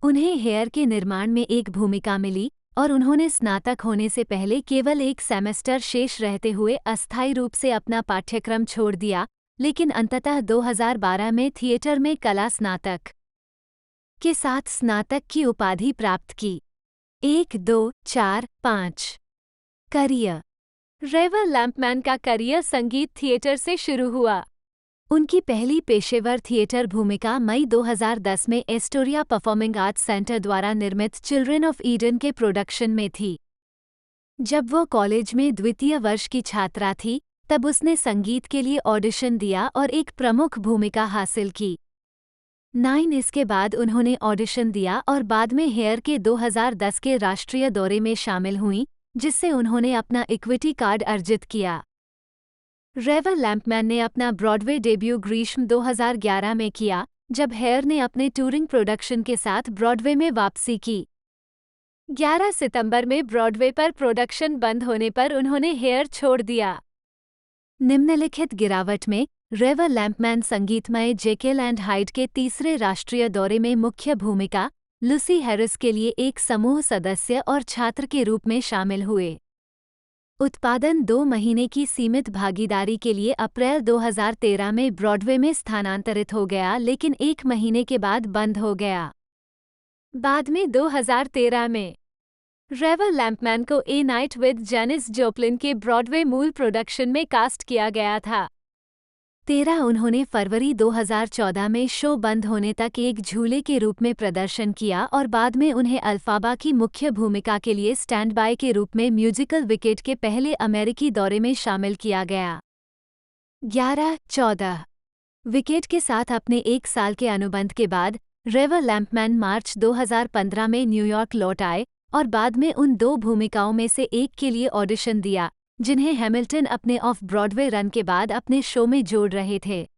उन्हें हेयर के निर्माण में एक भूमिका मिली और उन्होंने स्नातक होने से पहले केवल एक सेमेस्टर शेष रहते हुए अस्थायी रूप से अपना पाठ्यक्रम छोड़ दिया, लेकिन अंततः 2012 में थिएटर में कला स्नातक के साथ स्नातक की उपाधि प्राप्त की। 1, 2, 4, 5 करियर। रेवर लैम्पमैन का करियर संगीत थिएटर से शुरू हुआ। उनकी पहली पेशेवर थिएटर भूमिका मई 2010 में एस्टोरिया परफॉर्मिंग आर्ट्स सेंटर द्वारा निर्मित चिल्ड्रन ऑफ ईडन के प्रोडक्शन में थी। जब वो कॉलेज में द्वितीय वर्ष की छात्रा थी, तब उसने संगीत के लिए ऑडिशन दिया और एक प्रमुख भूमिका हासिल की। 9 इसके बाद उन्होंने ऑडिशन दिया और बाद में हेयर के 2010 के राष्ट्रीय दौरे में शामिल हुईं, जिससे उन्होंने अपना इक्विटी कार्ड अर्जित किया। रेवा लैम्पमैन ने अपना ब्रॉडवे डेब्यू ग्रीष्म 2011 में किया, जब हेयर ने अपने टूरिंग प्रोडक्शन के साथ ब्रॉडवे में वापसी की। 11 सितंबर में ब्रॉडवे पर प्रोडक्शन बंद होने पर उन्होंने हेयर छोड़ दिया। निम्नलिखित गिरावट में रेवा लैम्पमैन संगीतमय जेकिल एंड हाइड के तीसरे राष्ट्रीय दौरे में मुख्य भूमिका लूसी हैरिस के लिए एक समूह सदस्य और छात्र के रूप में शामिल हुए। उत्पादन 2 महीने की सीमित भागीदारी के लिए अप्रैल 2013 में ब्रॉडवे में स्थानांतरित हो गया, लेकिन 1 महीने के बाद बंद हो गया। बाद में 2013 में रेवा लैम्पमैन को ए नाइट विद जेनिस जोप्लिन के ब्रॉडवे मूल प्रोडक्शन में कास्ट किया गया था। 13 उन्होंने फरवरी 2014 में शो बंद होने तक एक झूले के रूप में प्रदर्शन किया और बाद में उन्हें अल्फाबा की मुख्य भूमिका के लिए स्टैंड बाय के रूप में म्यूजिकल विकेट के पहले अमेरिकी दौरे में शामिल किया गया। 11-14 विकेट के साथ अपने 1 साल के अनुबंध के बाद रेवा लैम्पमैन मार्च 2015 में न्यूयॉर्क लौट आए और बाद में उन 2 भूमिकाओं में से एक के लिए ऑडिशन दिया, जिन्हें हैमिल्टन अपने ऑफ ब्रॉडवे रन के बाद अपने शो में जोड़ रहे थे।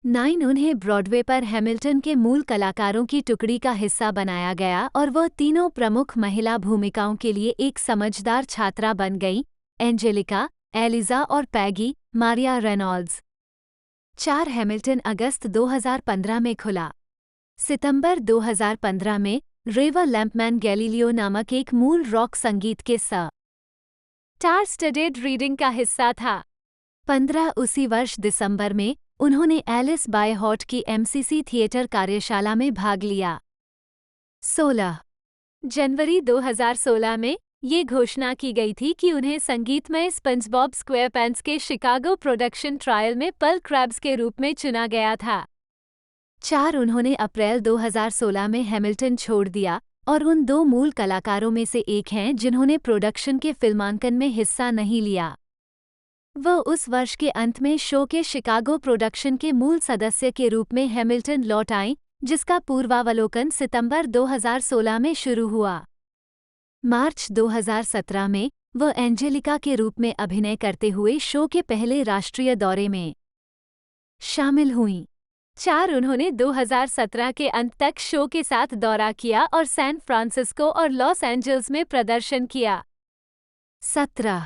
9 उन्हें ब्रॉडवे पर हैमिल्टन के मूल कलाकारों की टुकड़ी का हिस्सा बनाया गया और वह तीनों प्रमुख महिला भूमिकाओं के लिए एक समझदार छात्रा बन गईं, एंजेलिका, एलिजा और पैगी मारिया रेनॉल्ड्स। 4 हैमिल्टन अगस्त 2015 में खुला। सितंबर 2015 में रेवा लैम्पमैन गैलीलियो नामक एक मूल रॉक संगीत के स्टार स्टडेड रीडिंग का हिस्सा था। 15 उसी वर्ष दिसंबर में उन्होंने एलिस बाय हॉट की एमसीसी थिएटर कार्यशाला में भाग लिया। 16 जनवरी 2016 में ये घोषणा की गई थी कि उन्हें संगीतमय स्पंजबॉब स्क्वेयरपैंट्स के शिकागो प्रोडक्शन ट्रायल में पर्ल क्रैब्स के रूप में चुना गया था। 4 उन्होंने अप्रैल 2016 में हैमिल्टन छोड़ दिया और उन 2 मूल कलाकारों में से एक हैं जिन्होंने प्रोडक्शन के फिल्मांकन में हिस्सा नहीं लिया। वह उस वर्ष के अंत में शो के शिकागो प्रोडक्शन के मूल सदस्य के रूप में हैमिल्टन लौट आईं, जिसका पूर्वावलोकन सितंबर 2016 में शुरू हुआ। मार्च 2017 में वह एंजेलिका के रूप में अभिनय करते हुए शो के पहले राष्ट्रीय दौरे में शामिल हुईं। 4 उन्होंने 2017 के अंत तक शो के साथ दौरा किया और सैन फ्रांसिस्को और लॉस एंजल्स में प्रदर्शन किया। 17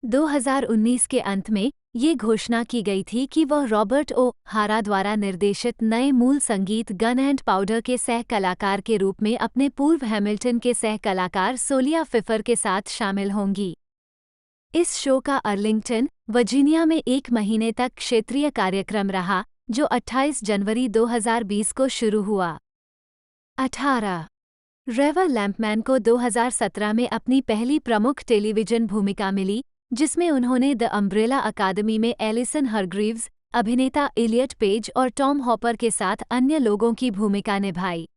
2019 के अंत में ये घोषणा की गई थी कि वह रॉबर्ट ओ हारा द्वारा निर्देशित नए मूल संगीत गन एंड पाउडर के सह कलाकार के रूप में अपने पूर्व हैमिल्टन के सह कलाकार सोलिया फिफर के साथ शामिल होंगी। इस शो का अर्लिंगटन, वर्जीनिया में 1 महीने तक क्षेत्रीय कार्यक्रम रहा, जो 28 जनवरी 2020 को शुरू हुआ। 18 रेवा लैम्पमैन को 2017 में अपनी पहली प्रमुख टेलीविजन भूमिका मिली, जिसमें उन्होंने द अम्ब्रेला अकादमी में एलिसन हरग्रीव्स, अभिनेता एलियट पेज और टॉम हॉपर के साथ अन्य लोगों की भूमिका निभाई।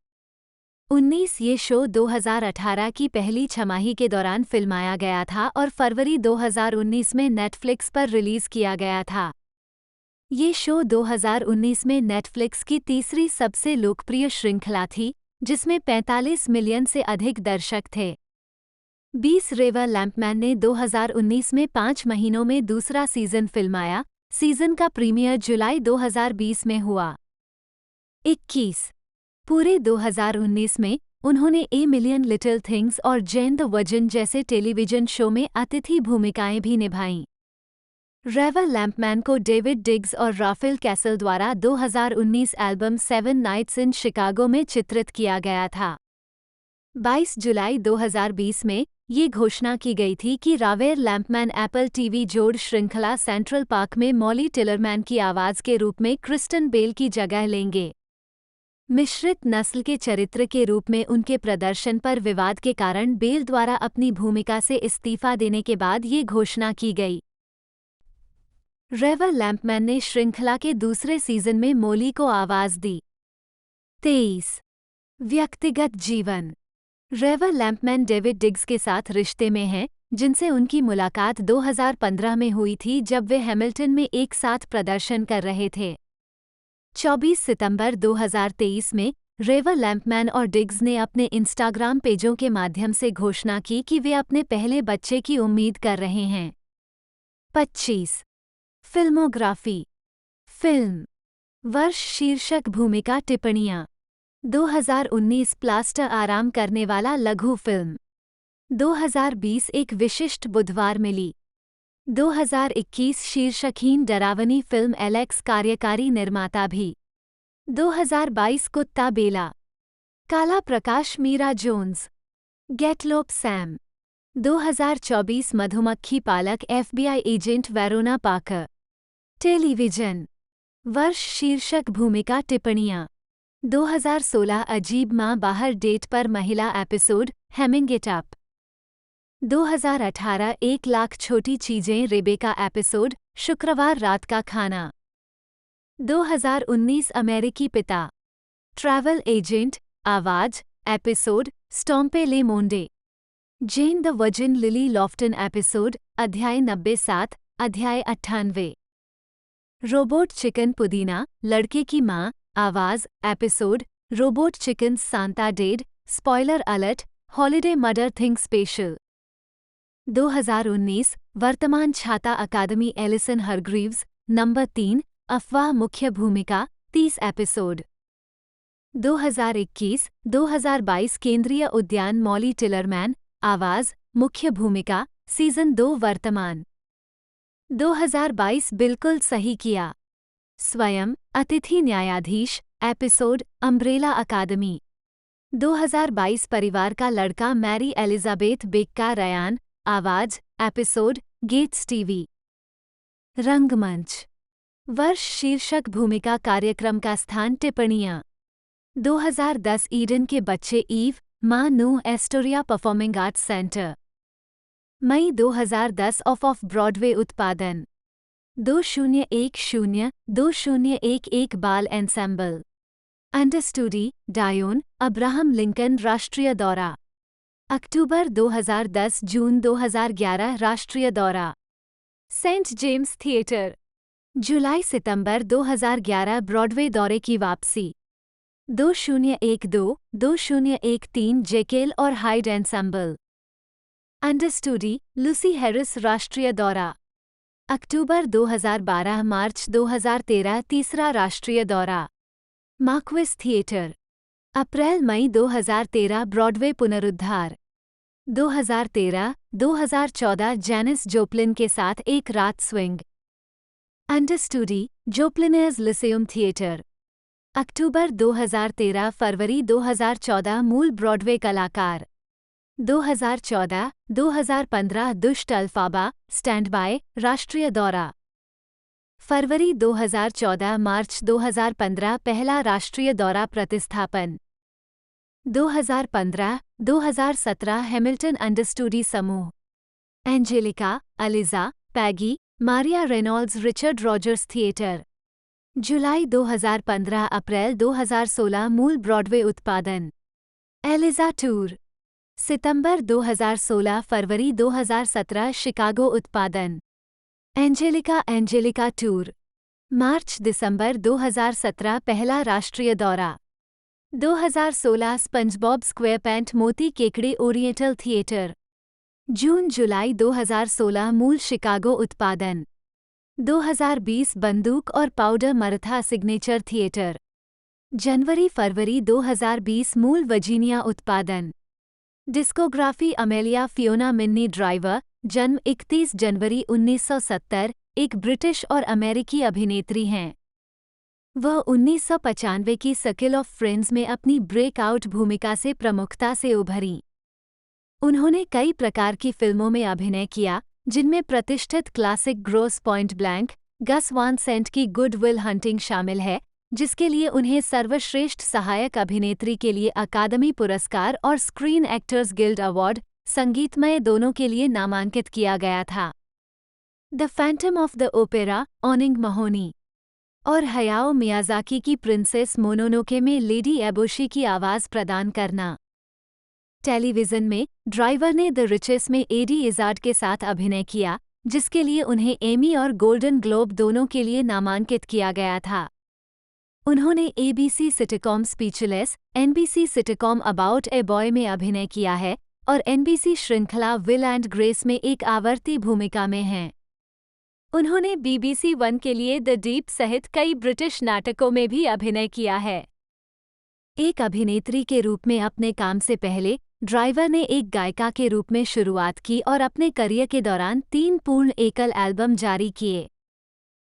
19 ये शो 2018 की पहली छमाही के दौरान फिल्माया गया था और फरवरी 2019 में नेटफ्लिक्स पर रिलीज किया गया था। ये शो 2019 में नेटफ्लिक्स की तीसरी सबसे लोकप्रिय श्रृंखला थी, जिसमें 45 मिलियन से अधिक दर्शक थे। 20 रेवा लैम्पमैन ने 2019 में 5 महीनों में दूसरा सीजन फिल्माया। सीजन का प्रीमियर जुलाई 2020 में हुआ। 21 पूरे 2019 में उन्होंने ए मिलियन लिटिल थिंग्स और जेन द वर्जिन जैसे टेलीविजन शो में अतिथि भूमिकाएं भी निभाईं। रेवा लैम्पमैन को डेविड डिग्स और राफेल कैसल द्वारा 2019 एल्बम 7 नाइट्स इन शिकागो में चित्रित किया गया था। 22 जुलाई 2020 में ये घोषणा की गई थी कि रावेर लैम्पमैन एप्पल टीवी जोड़ श्रृंखला सेंट्रल पार्क में मॉली टिलरमैन की आवाज़ के रूप में क्रिस्टन बेल की जगह लेंगे। मिश्रित नस्ल के चरित्र के रूप में उनके प्रदर्शन पर विवाद के कारण बेल द्वारा अपनी भूमिका से इस्तीफा देने के बाद ये घोषणा की गई। रेवर लैम्पमैन ने श्रृंखला के दूसरे सीजन में मोली को आवाज दी। 23 व्यक्तिगत जीवन। रेवर लैम्पमैन डेविड डिग्स के साथ रिश्ते में हैं, जिनसे उनकी मुलाकात 2015 में हुई थी जब वे हैमिल्टन में एक साथ प्रदर्शन कर रहे थे। 24 सितंबर 2023 में रेवर लैम्पमैन और डिग्स ने अपने इंस्टाग्राम पेजों के माध्यम से घोषणा की कि वे अपने पहले बच्चे की उम्मीद कर रहे हैं। 25 फिल्मोग्राफी। फिल्म वर्ष शीर्षक भूमिका टिप्पणियाँ। 2019 प्लास्टर आराम करने वाला लघु फिल्म। 2020 एक विशिष्ट बुधवार मिली। 2021 शीर्षकहीन डरावनी फिल्म एलेक्स कार्यकारी निर्माता भी। 2022 कुत्ता बेला। काला प्रकाश मीरा जोन्स। गेटलोप सैम। 2024 मधुमक्खी पालक FBI एजेंट वेरोना पाकर। टेलीविजन वर्ष शीर्षक भूमिका टिप्पणियाँ। 2016 अजीब माँ बाहर डेट पर महिला episode Hemming It Up. 2018 1 lakh छोटी चीजें रेबेका एपिसोड शुक्रवार रात का खाना। 2019 अमेरिकी पिता ट्रैवल एजेंट आवाज episode Stompe le Monde. Jane the Virgin Lily Lofton episode अध्याय 97 अध्याय 98। रोबोट चिकन पुदीना लड़के की माँ आवाज episode robot chicken Santa dead spoiler alert holiday mother thing special. 2019 वर्तमान छाता अकादमी एलिसन हरग्रीव्स नंबर 3 अफवाह मुख्य भूमिका 30 एपिसोड। 2021-2022 केंद्रीय उद्यान मॉली टिलरमैन आवाज मुख्य भूमिका सीजन 2 वर्तमान। 2022 बिल्कुल सही किया स्वयं अतिथि न्यायाधीश एपिसोड अम्ब्रेला अकादमी। 2022 परिवार का लड़का मैरी एलिजाबेथ बेक्का रयान आवाज एपिसोड गेट्स टीवी। रंगमंच वर्ष शीर्षक भूमिका कार्यक्रम का स्थान टिप्पणियाँ। 2010 ईडन के बच्चे ईव माँ Noah Astoria Performing Arts Center. मई 2010 ऑफ ब्रॉडवे उत्पादन 2010-2011 बाल ensemble. Understudy Dion Abraham Lincoln राष्ट्रीय दौरा। अक्टूबर 2010 जून 2011 राष्ट्रीय दौरा सेंट जेम्स थिएटर। जुलाई सितंबर 2011 ब्रॉडवे दौरे की वापसी। 2012-2013 जेकेल और Hyde ensemble. Understudy Lucy Harris राष्ट्रीय दौरा। अक्टूबर 2012 मार्च 2013 तीसरा राष्ट्रीय दौरा मार्क्विस थिएटर। अप्रैल मई 2013 ब्रॉडवे पुनरुद्धार। 2013-2014 जैनिस जोप्लिन के साथ एक रात स्विंग। अंडरस्टूडी जोप्लिनर्स लिसेयम थिएटर। अक्टूबर 2013 फरवरी 2014 मूल ब्रॉडवे कलाकार। 2014-2015 दुष्ट अल्फाबा स्टैंड बाय राष्ट्रीय दौरा। फरवरी 2014 मार्च 2015 पहला राष्ट्रीय दौरा प्रतिस्थापन। 2015-2017 हैमिल्टन अंडरस्टूडी समूह। Angelica Eliza Peggy Maria Reynolds Richard Rodgers Theatre. जुलाई 2015 अप्रैल 2016 मूल ब्रॉडवे उत्पादन। Eliza tour. सितंबर 2016 फरवरी 2017 शिकागो उत्पादन। Angelica tour. मार्च दिसंबर 2017 पहला राष्ट्रीय दौरा। 2016 स्पंजबॉब स्क्वेयरपैंट मोती केकड़े ओरिएंटल थिएटर। जून जुलाई 2016 मूल शिकागो उत्पादन। 2020 बंदूक और पाउडर मरथा सिग्नेचर थिएटर। जनवरी फरवरी 2020 मूल वर्जीनिया उत्पादन। Discography Amelia Fiona Minni driver जन्म 31 जनवरी 1970 एक ब्रिटिश और अमेरिकी अभिनेत्री हैं। वह 1995 की सर्किल ऑफ फ्रेंड्स में अपनी ब्रेकआउट भूमिका से प्रमुखता से उभरीं। उन्होंने कई प्रकार की फिल्मों में अभिनय किया, जिनमें प्रतिष्ठित क्लासिक ग्रोस पॉइंट ब्लैंक, गस वान सेंट की गुड विल हंटिंग शामिल है, जिसके लिए उन्हें सर्वश्रेष्ठ सहायक अभिनेत्री के लिए अकादमी पुरस्कार और स्क्रीन एक्टर्स गिल्ड अवार्ड संगीतमय दोनों के लिए नामांकित किया गया था। The Phantom of the Opera, Owning Mahowny, और हयाओ मियाज़ाकी की प्रिंसेस मोनोनोके में लेडी एबोशी की आवाज़ प्रदान करना। टेलीविज़न में ड्राइवर ने द रिचेस में एडी इज़ार्ड के साथ अभिनय किया, जिसके लिए उन्हें एमी और गोल्डन ग्लोब दोनों के लिए नामांकित किया गया था। उन्होंने ABC sitcom speechless, NBC sitcom about a boy में अभिनय किया है और एनबीसी श्रृंखला विल एंड ग्रेस में एक आवर्ती भूमिका में हैं। उन्होंने बीबीसी वन के लिए द डीप सहित कई ब्रिटिश नाटकों में भी अभिनय किया है। एक अभिनेत्री के रूप में अपने काम से पहले ड्राइवर ने एक गायिका के रूप में शुरुआत की और अपने करियर के दौरान 3 पूर्ण एकल एल्बम जारी किए।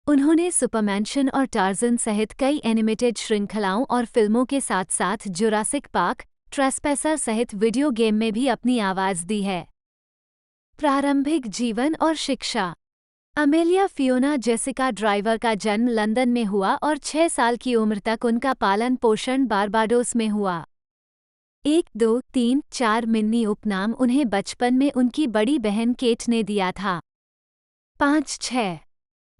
उन्होंने सुपरमैंशन और टार्ज़न सहित कई एनिमेटेड श्रृंखलाओं और फिल्मों के साथ साथ जुरासिक पार्क, ट्रेसपैसर सहित वीडियो गेम में भी अपनी आवाज़ दी है। प्रारंभिक जीवन और शिक्षा। अमेलिया फियोना जेसिका ड्राइवर का जन्म लंदन में हुआ और 6 साल की उम्र तक उनका पालन पोषण बारबाडोस में हुआ। 1, 2, 3, 4 मिन्नी उपनाम उन्हें बचपन में उनकी बड़ी बहन केट ने दिया था। 5, 6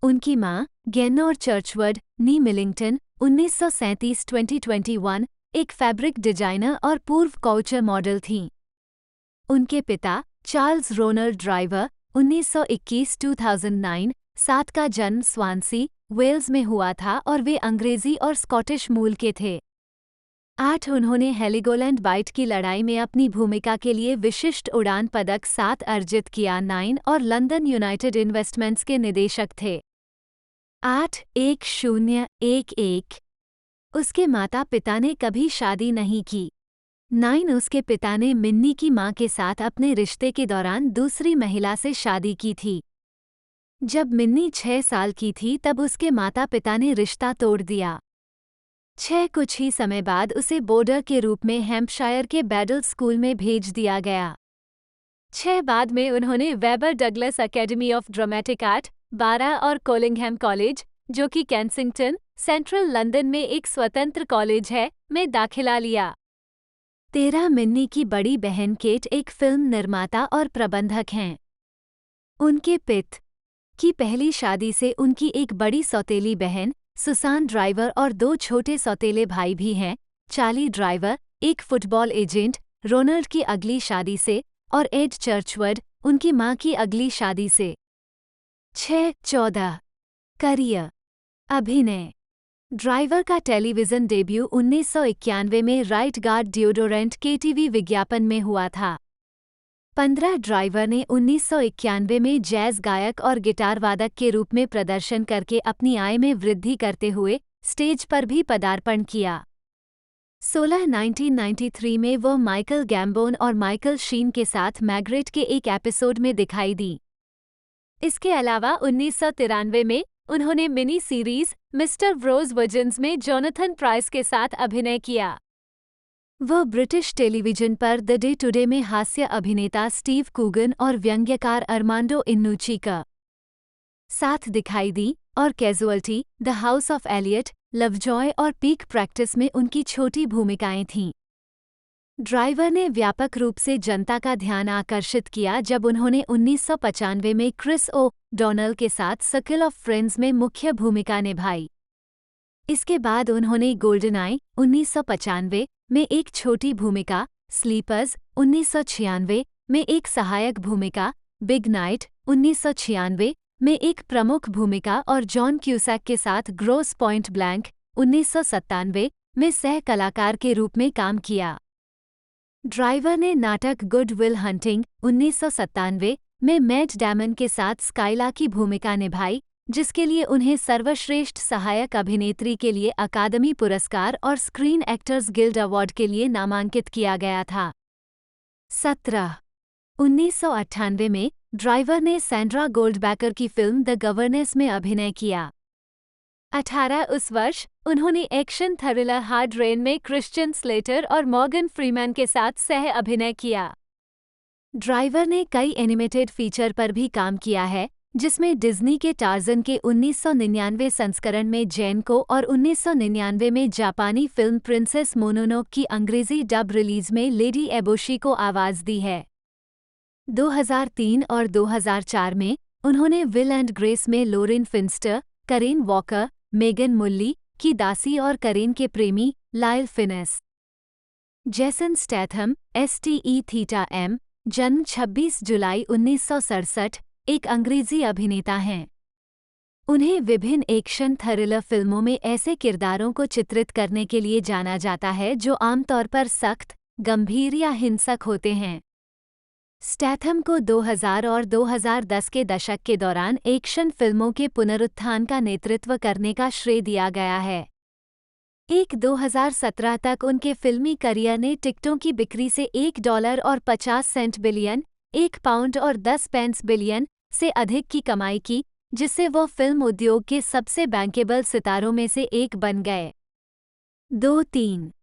उनकी मां, गेनोर चर्चवर्ड, नी मिलिंगटन, 1937-2021, एक फैब्रिक डिजाइनर और पूर्व काउचर मॉडल थीं। उनके पिता, चार्ल्स रोनल्ड ड्राइवर, 1921-2009, 7 का जन्म स्वानसी, वेल्स में हुआ था और वे अंग्रेजी और स्कॉटिश मूल के थे। 8 उन्होंने हेलिगोलैंड बाइट की लड़ाई में अपनी भूमिका के लिए विशिष्ट उड़ान पदक 7 अर्जित किया। 9 और लंदन यूनाइटेड इन्वेस्टमेंट्स के निदेशक थे। 8-1011 उसके माता पिता ने कभी शादी नहीं की। 9 उसके पिता ने मिन्नी की मां के साथ अपने रिश्ते के दौरान दूसरी महिला से शादी की थी। जब मिन्नी 6 साल की थी तब उसके माता पिता ने रिश्ता तोड़ दिया। 6 कुछ ही समय बाद उसे बोर्डर के रूप में हैम्पशायर के बैडल स्कूल में भेज दिया गया। 6 बाद में उन्होंने weber Douglas academy of dramatic art, 12 और कोलिंगहैम कॉलेज, जो कि कैंसिंगटन, सेंट्रल लंदन में एक स्वतंत्र कॉलेज है, में दाखिला लिया। 13 मिन्नी की बड़ी बहन केट एक फिल्म निर्माता और प्रबंधक हैं। उनके पिता की पहली शादी से उनकी एक बड़ी सौतेली बहन, सुसान ड्राइवर और 2 छोटे सौतेले भाई भी हैं, चार्ली ड्राइवर, एक फुटबॉल एजेंट, रोनाल्ड की अगली शादी से, और एड चर्चवर्ड, उनकी मां की अगली शादी से। 6-14 करियर। अभिनय। ड्राइवर का टेलीविज़न डेब्यू 1991 में राइट गार्ड डिओडोरेंट के टीवी विज्ञापन में हुआ था। 15 ड्राइवर ने 1991 में जैज़ गायक और गिटार वादक के रूप में प्रदर्शन करके अपनी आय में वृद्धि करते हुए स्टेज पर भी पदार्पण किया। 16 1993 में वो माइकल गैम्बोन और माइकल शीन के साथ मैग्रेट के एक एपिसोड में दिखाई दी। इसके अलावा 1993 में उन्होंने mini series Mr Wroe's Virgins में जोनाथन प्राइस के साथ अभिनय किया। वह ब्रिटिश टेलीविजन पर द डे टुडे में हास्य अभिनेता स्टीव कूगन और व्यंग्यकार अर्मांडो इन्नूची का साथ दिखाई दी और Casualty, the House of Eliott, Lovejoy और पीक प्रैक्टिस में उनकी छोटी भूमिकाएं थीं। ड्राइवर ने व्यापक रूप से जनता का ध्यान आकर्षित किया जब उन्होंने 1995 में क्रिस ओ डोनल के साथ सर्किल ऑफ फ्रेंड्स में मुख्य भूमिका निभाई। इसके बाद उन्होंने गोल्डन आई 1995 में एक छोटी भूमिका, स्लीपर्स 1996 में एक सहायक भूमिका, बिग नाइट 1996 में एक प्रमुख भूमिका और जॉन क्यूसैक के साथ ग्रोस पॉइंट ब्लैंक 1997 में सह कलाकार के रूप में काम किया। ड्राइवर ने नाटक गुड विल हंटिंग 1997 में मैट डैमन के साथ स्काइला की भूमिका निभाई, जिसके लिए उन्हें सर्वश्रेष्ठ सहायक अभिनेत्री के लिए अकादमी पुरस्कार और स्क्रीन एक्टर्स गिल्ड अवार्ड के लिए नामांकित किया गया था। 17 1998 में ड्राइवर ने सैंड्रा गोल्डबैकर की फिल्म द गवर्नेस में अभिनय किया। 18 उस वर्ष उन्होंने एक्शन थ्रिलर हार्ड रेन में क्रिश्चियन स्लेटर और मॉर्गन फ्रीमैन के साथ सह अभिनय किया। ड्राइवर ने कई एनिमेटेड फीचर पर भी काम किया है, जिसमें डिज्नी के टार्ज़न के 1999 संस्करण में जैन को और 1999 में जापानी फिल्म प्रिंसेस मोनोनोक की अंग्रेजी डब रिलीज में लेडी एबोशी को आवाज़ दी है। 2003 और 2004 में उन्होंने विल एंड ग्रेस में लोरेन फिंस्टर, करेन वॉकर, मेगन मुल्ली की दासी और करेन के प्रेमी लाइल फिनेस। जेसन स्टैथम, STE थीटा M, जन्म 26 जुलाई 1967, एक अंग्रेजी अभिनेता हैं। उन्हें विभिन्न एक्शन थ्रिलर फिल्मों में ऐसे किरदारों को चित्रित करने के लिए जाना जाता है जो आमतौर पर सख्त, गंभीर या हिंसक होते हैं। स्टैथम को 2000 और 2010 के दशक के दौरान एक्शन फिल्मों के पुनरुत्थान का नेतृत्व करने का श्रेय दिया गया है। 2017 तक उनके फिल्मी करियर ने टिकटों की बिक्री से $1.50 बिलियन, £1 और 10 पेंस बिलियन से अधिक की कमाई की, जिससे वह फिल्म उद्योग के सबसे बैंकेबल सितारों में से एक बन गए। 2-3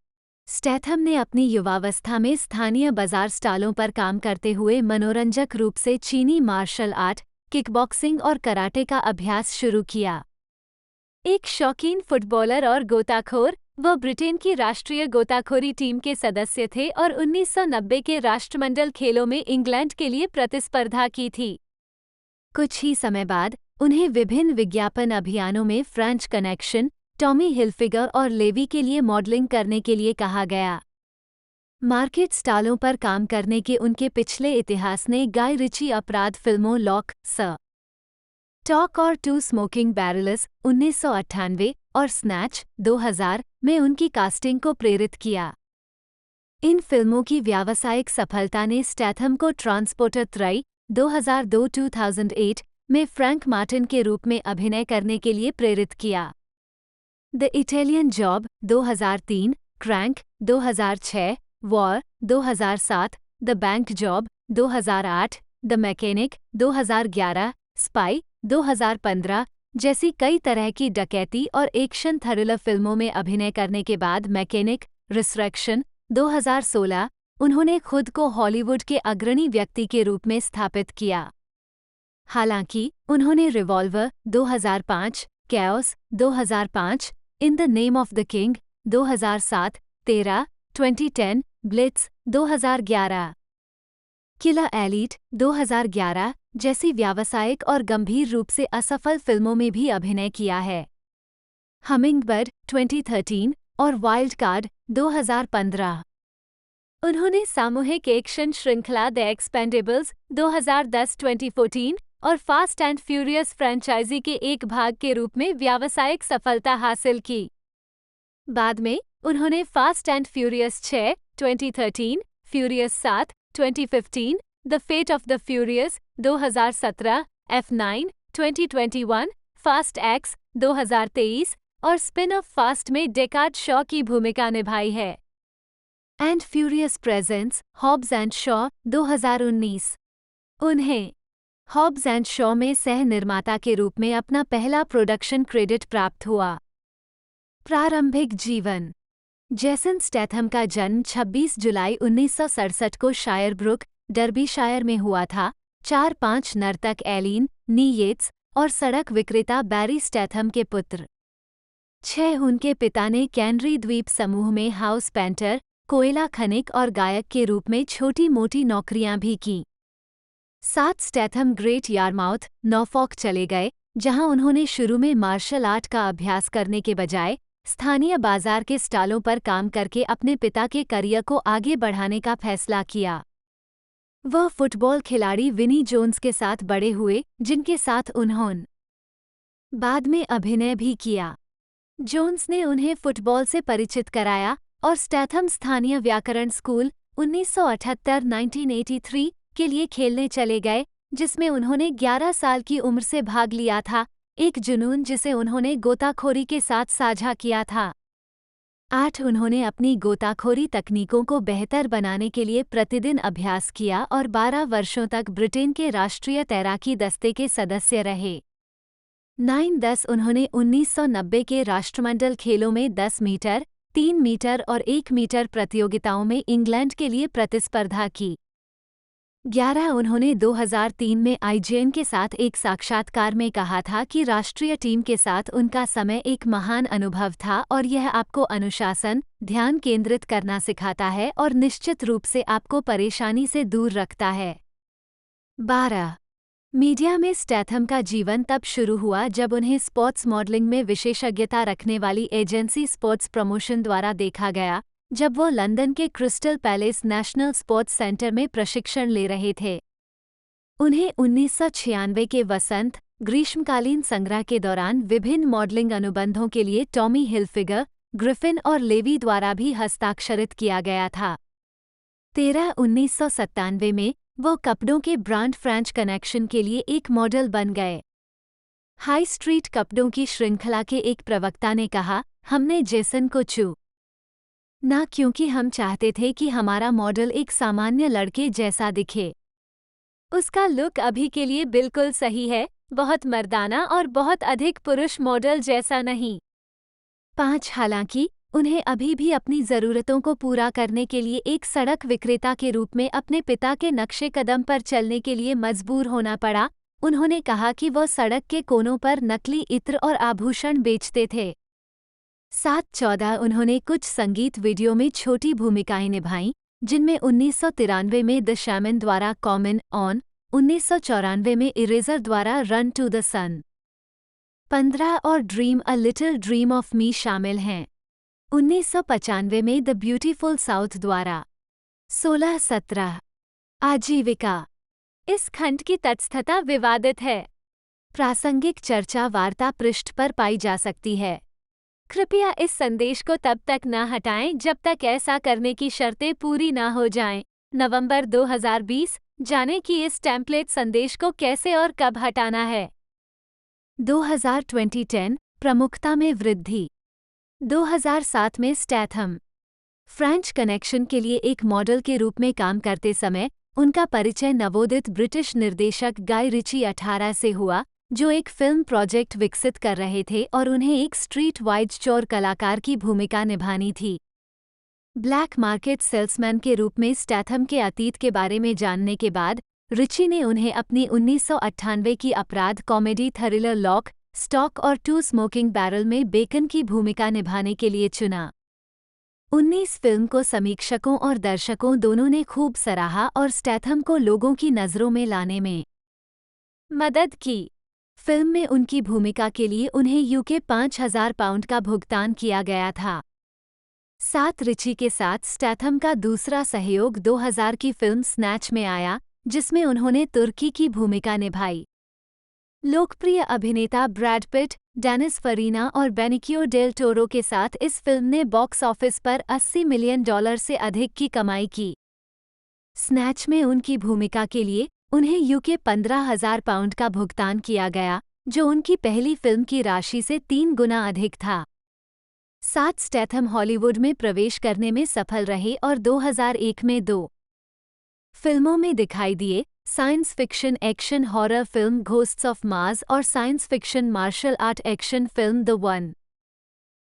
स्टैथम ने अपनी युवावस्था में स्थानीय बाजार स्टालों पर काम करते हुए मनोरंजक रूप से चीनी मार्शल आर्ट, किकबॉक्सिंग और कराटे का अभ्यास शुरू किया। एक शौकीन फुटबॉलर और गोताखोर, वह ब्रिटेन की राष्ट्रीय गोताखोरी टीम के सदस्य थे और 1990 के राष्ट्रमंडल खेलों में इंग्लैंड के लिए प्रतिस्पर्धा की थी। कुछ ही समय बाद उन्हें विभिन्न विज्ञापन अभियानों में फ्रेंच कनेक्शन, टॉमी हिलफिगर और लेवी के लिए मॉडलिंग करने के लिए कहा गया। मार्केट स्टालों पर काम करने के उनके पिछले इतिहास ने गाय रिची अपराध फिल्मों लॉक, स टॉक और 2 स्मोकिंग बैरल्स 1998 और स्नैच 2000 में उनकी कास्टिंग को प्रेरित किया। इन फिल्मों की व्यावसायिक सफलता ने स्टैथम को ट्रांसपोर्टर 3 2002-2008 में फ्रैंक मार्टिन के रूप में अभिनय करने के लिए प्रेरित किया। The Italian job 2003, crank 2006, war 2007, the Bank job 2008, the mechanic 2011, spy 2015 जैसी कई तरह की डकैती और एक्शन थ्रिलर फिल्मों में अभिनय करने के बाद मैकेनिक, रिसरेक्शन 2016, उन्होंने खुद को हॉलीवुड के अग्रणी व्यक्ति के रूप में स्थापित किया। हालांकि उन्होंने revolver 2005, chaos 2005, in the name of the king 2007, 13, 2010, Blitz 2011, killer elite 2011 जैसी व्यावसायिक और गंभीर रूप से असफल फिल्मों में भी अभिनय किया है। हमिंगबर्ड 2013 और वाइल्ड कार्ड 2015। उन्होंने सामूहिक एक्शन श्रृंखला द एक्सपेंडेबल्स 2010-2014 और फास्ट एंड फ्यूरियस फ्रेंचाइजी के एक भाग के रूप में व्यावसायिक सफलता हासिल की। बाद में उन्होंने Fast and Furious 6, 2013, Furious 7, 2015, the Fate of the Furious 2017, F9, 2021, Fast X 2023 और स्पिन ऑफ फास्ट में डेकार्ड शॉ की भूमिका निभाई है। And Furious Presents Hobbs and Shaw 2019। उन्हें हॉब्स एंड शॉ में सह निर्माता के रूप में अपना पहला प्रोडक्शन क्रेडिट प्राप्त हुआ। प्रारंभिक जीवन। जेसन स्टैथम का जन्म 26 जुलाई 1967 को शायरब्रुक, डर्बीशायर में हुआ था। 4-5 नर्तक एलिन, नी येट्स और सड़क विक्रेता बैरी स्टैथम के पुत्र। 6 उनके पिता ने कैनरी द्वीप समूह में हाउस पेंटर, कोयला खनिक और गायक के रूप में छोटी-मोटी नौकरियां भी की। 7 स्टैथम ग्रेट यारमाउथ, नॉर्फॉक चले गए, जहां उन्होंने शुरू में मार्शल आर्ट का अभ्यास करने के बजाय स्थानीय बाजार के स्टालों पर काम करके अपने पिता के करियर को आगे बढ़ाने का फैसला किया। वह फुटबॉल खिलाड़ी विनी जोन्स के साथ बड़े हुए, जिनके साथ उन्होंने बाद में अभिनय भी किया। जोन्स ने उन्हें फुटबॉल से परिचित कराया और स्टैथम स्थानीय व्याकरण स्कूल 1978-1983 के लिए खेलने चले गए, जिसमें उन्होंने 11 साल की उम्र से भाग लिया था, एक जुनून जिसे उन्होंने गोताखोरी के साथ साझा किया था। 8 उन्होंने अपनी गोताखोरी तकनीकों को बेहतर बनाने के लिए प्रतिदिन अभ्यास किया और 12 वर्षों तक ब्रिटेन के राष्ट्रीय तैराकी दस्ते के सदस्य रहे। 9-10 उन्होंने 1990 के राष्ट्रमंडल खेलों में 10 मीटर, 3 मीटर और 1 मीटर प्रतियोगिताओं में इंग्लैंड के लिए प्रतिस्पर्धा की। 11 उन्होंने 2003 में IGN के साथ एक साक्षात्कार में कहा था कि राष्ट्रीय टीम के साथ उनका समय एक महान अनुभव था और यह आपको अनुशासन, ध्यान केंद्रित करना सिखाता है और निश्चित रूप से आपको परेशानी से दूर रखता है। 12 मीडिया में स्टैथम का जीवन तब शुरू हुआ जब उन्हें स्पोर्ट्स मॉडलिंग में विशेषज्ञता रखने वाली एजेंसी स्पोर्ट्स प्रमोशन द्वारा देखा गया, जब वो लंदन के crystal palace national sports centre में प्रशिक्षण ले रहे थे। उन्हें 1996 के वसंत ग्रीष्मकालीन संग्रह के दौरान विभिन्न मॉडलिंग अनुबंधों के लिए टॉमी हिलफिगर, ग्रिफिन और लेवी द्वारा भी हस्ताक्षरित किया गया था। 1997 में वो कपड़ों के ब्रांड फ्रेंच कनेक्शन के लिए एक मॉडल बन गए। हाई स्ट्रीट कपड़ों की श्रृंखला के एक प्रवक्ता ने कहा, हमने जेसन को चू ना क्योंकि हम चाहते थे कि हमारा मॉडल एक सामान्य लड़के जैसा दिखे। उसका लुक अभी के लिए बिल्कुल सही है, बहुत मर्दाना और बहुत अधिक पुरुष मॉडल जैसा नहीं। 5 हालांकि उन्हें अभी भी अपनी ज़रूरतों को पूरा करने के लिए एक सड़क विक्रेता के रूप में अपने पिता के नक्शे कदम पर चलने के लिए मजबूर होना पड़ा। उन्होंने कहा कि वह सड़क के कोनों पर नकली इत्र और आभूषण बेचते थे। 7-14 उन्होंने कुछ संगीत वीडियो में छोटी भूमिकाएं निभाईं, जिनमें 1993 में द शैमन द्वारा कॉमन ऑन, 1994 में इरेजर द्वारा रन टू द सन, 15 और dream a little dream of me शामिल हैं। 1995 में द ब्यूटीफुल साउथ द्वारा 16-17 आजीविका। इस खंड की तटस्थता विवादित है। प्रासंगिक चर्चा वार्ता पृष्ठ पर पाई जा सकती है। कृपया इस संदेश को तब तक न हटाएं जब तक ऐसा करने की शर्तें पूरी न हो जाएं। नवंबर 2020 जानें कि इस टेम्पलेट संदेश को कैसे और कब हटाना है। 2010 प्रमुखता में वृद्धि। 2007 में स्टैथम फ्रेंच कनेक्शन के लिए एक मॉडल के रूप में काम करते समय उनका परिचय नवोदित ब्रिटिश निर्देशक गाय रिची 18 से हुआ, जो एक फिल्म प्रोजेक्ट विकसित कर रहे थे और उन्हें एक स्ट्रीट वाइड चोर कलाकार की भूमिका निभानी थी। ब्लैक मार्केट सेल्समैन के रूप में स्टैथम के अतीत के बारे में जानने के बाद रिची ने उन्हें अपनी 1998 की अपराध कॉमेडी थ्रिलर लॉक, स्टॉक और 2 स्मोकिंग बैरल में बेकन की भूमिका निभाने के लिए चुना। 19 फिल्म को समीक्षकों और दर्शकों दोनों ने खूब सराहा और स्टैथम को लोगों की नज़रों में लाने में मदद की। फिल्म में उनकी भूमिका के लिए उन्हें यूके 5,000 पाउंड का भुगतान किया गया था। साथ रिची के साथ स्टैथम का दूसरा सहयोग 2000 की फिल्म स्नैच में आया, जिसमें उन्होंने तुर्की की भूमिका निभाई। लोकप्रिय अभिनेता ब्रैड पिट, डेनिस फरीना और बेनिकियो डेल टोरो के साथ इस फिल्म ने बॉक्स ऑफिस पर $80 मिलियन से अधिक की कमाई की। स्नैच में उनकी भूमिका के लिए उन्हें यूके 15,000 पाउंड का भुगतान किया गया, जो उनकी पहली फिल्म की राशि से 3 गुना अधिक था। साथ स्टैथम हॉलीवुड में प्रवेश करने में सफल रहे और 2001 में 2 फिल्मों में दिखाई दिए, science fiction action horror film Ghosts of Mars और science fiction martial art action film the One.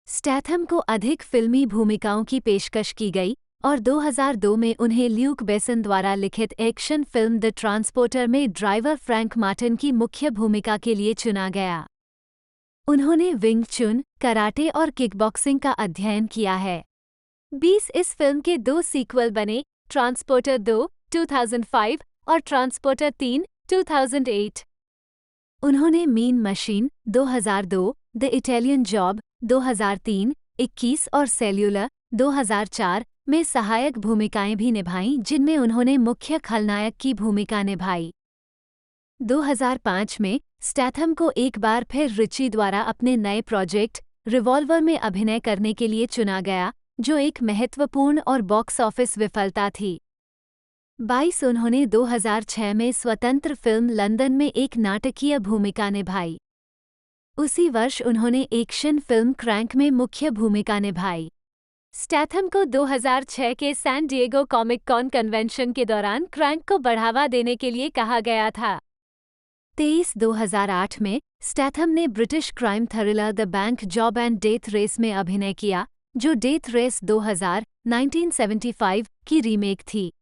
Statham को अधिक फिल्मी भूमिकाओं की पेशकश की गई और 2002 में उन्हें ल्यूक बेसन द्वारा लिखित एक्शन फिल्म द ट्रांसपोर्टर में ड्राइवर फ्रैंक मार्टिन की मुख्य भूमिका के लिए चुना गया। उन्होंने विंग चुन, कराटे और किकबॉक्सिंग का अध्ययन किया है। 20 इस फिल्म के 2 सीक्वल बने, ट्रांसपोर्टर 2 2005 और ट्रांसपोर्टर 3 2008। उन्होंने mean machine 2002, the Italian job 2003, 21 और सेल्यूलर 2004 में सहायक भूमिकाएं भी निभाईं, जिनमें उन्होंने मुख्य खलनायक की भूमिका निभाई। 2005 में स्टैथम को एक बार फिर रिची द्वारा अपने नए प्रोजेक्ट रिवॉल्वर में अभिनय करने के लिए चुना गया, जो एक महत्वपूर्ण और बॉक्स ऑफिस विफलता थी। 22 उन्होंने 2006 में स्वतंत्र फिल्म लंदन में एक नाटकीय भूमिका निभाई। उसी वर्ष उन्होंने एक्शन फिल्म क्रैंक में मुख्य भूमिका निभाई। स्टैथम को 2006 के San Diego Comic Con convention के दौरान क्रैंक को बढ़ावा देने के लिए कहा गया था। 2008 में स्टैथम ने British crime thriller the Bank Job and Death Race में अभिनय किया, जो डेथ रेस 1975 की रीमेक थी।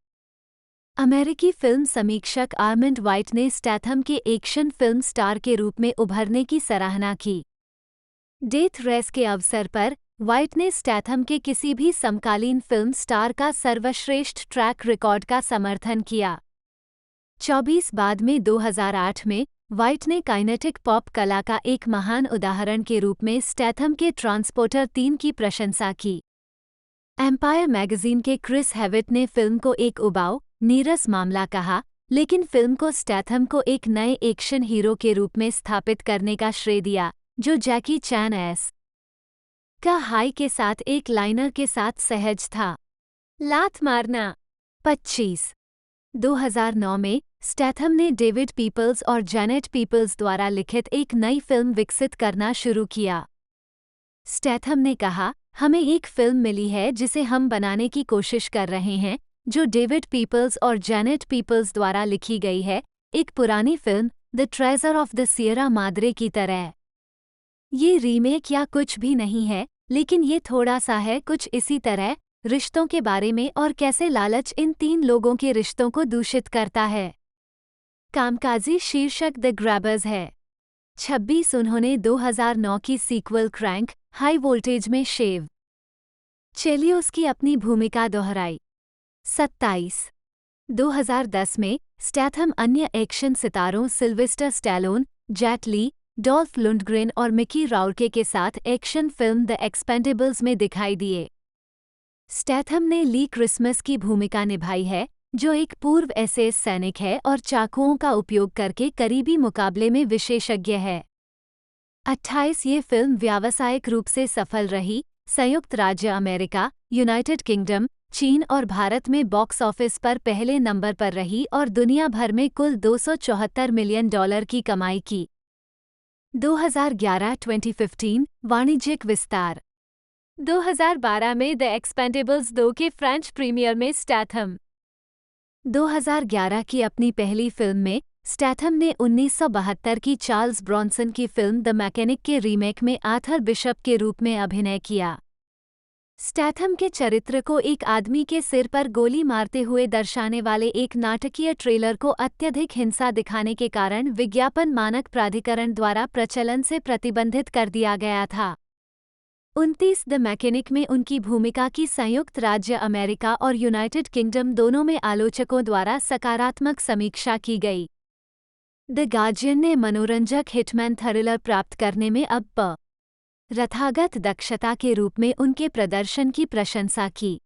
अमेरिकी फिल्म समीक्षक आर्मंड वाइट ने स्टैथम के एक्शन फिल्म स्टार के रूप में उभरने की सराहना की। डेथ रेस के अवसर पर वाइट ने स्टैथम के किसी भी समकालीन फिल्म स्टार का सर्वश्रेष्ठ ट्रैक रिकॉर्ड का समर्थन किया। 24 बाद में 2008 में वाइट ने काइनेटिक पॉप कला का एक महान उदाहरण के रूप में स्टैथम के ट्रांसपोर्टर 3 की प्रशंसा की। एम्पायर मैगजीन के क्रिस हेविट ने फिल्म को एक उबाऊ, नीरस मामला कहा, लेकिन फिल्म को स्टैथम को एक नए एक्शन हीरो के रूप में स्थापित करने का श्रेय दिया, जो जैकी चैन एस का हाई के साथ एक लाइनर के साथ सहज था। लात मारना। 25 2009 में स्टैथम ने डेविड पीपल्स और जेनेट पीपल्स द्वारा लिखित एक नई फिल्म विकसित करना शुरू किया। स्टैथम ने कहा, हमें एक फिल्म मिली है जिसे हम बनाने की कोशिश कर रहे हैं, जो डेविड पीपल्स और जेनेट पीपल्स द्वारा लिखी गई है, एक पुरानी film the treasure of the Sierra Madre की तरह। ये रीमेक या कुछ भी नहीं है, लेकिन ये थोड़ा सा है कुछ इसी तरह, रिश्तों के बारे में और कैसे लालच इन 3 लोगों के रिश्तों को दूषित करता है। कामकाजी शीर्षक द ग्रैबर्स है। 26 उन्होंने 2009 की सीक्वल क्रैंक हाई वोल्टेज में शेव चेलियोस की अपनी भूमिका दोहराई। 27 2010 में स्टैथम अन्य एक्शन सितारों सिल्वेस्टर स्टैलोन, जेट ली, डॉल्फ लुंडग्रेन और मिकी राउर्के के साथ एक्शन फिल्म द एक्सपेंडेबल्स में दिखाई दिए। स्टैथम ने ली क्रिसमस की भूमिका निभाई है, जो एक पूर्व एसएस सैनिक है और चाकुओं का उपयोग करके करीबी मुकाबले में विशेषज्ञ है। 28 ये फिल्म व्यावसायिक रूप से सफल रही, संयुक्त राज्य अमेरिका, यूनाइटेड किंगडम, चीन और भारत में बॉक्स ऑफिस पर पहले नंबर पर रही और दुनिया भर में कुल $274 मिलियन की कमाई की। 2011-2015 वाणिज्यिक विस्तार। 2012 में द एक्सपेंडेबल्स 2 के फ्रेंच प्रीमियर में स्टैथम 2011 की अपनी पहली फिल्म में स्टैथम ने 1972 की चार्ल्स ब्रॉनसन की फिल्म द मैकेनिक के रीमेक में आर्थर बिशप के रूप में अभिनय किया। स्टैथम के चरित्र को एक आदमी के सिर पर गोली मारते हुए दर्शाने वाले एक नाटकीय ट्रेलर को अत्यधिक हिंसा दिखाने के कारण विज्ञापन मानक प्राधिकरण द्वारा प्रचलन से प्रतिबंधित कर दिया गया था। 29 द मैकेनिक में उनकी भूमिका की संयुक्त राज्य अमेरिका और यूनाइटेड किंगडम दोनों में आलोचकों द्वारा सकारात्मक समीक्षा की गई। द गार्जियन ने मनोरंजक हिटमैन थ्रिलर प्राप्त करने में अब रथागत दक्षता के रूप में उनके प्रदर्शन की प्रशंसा की।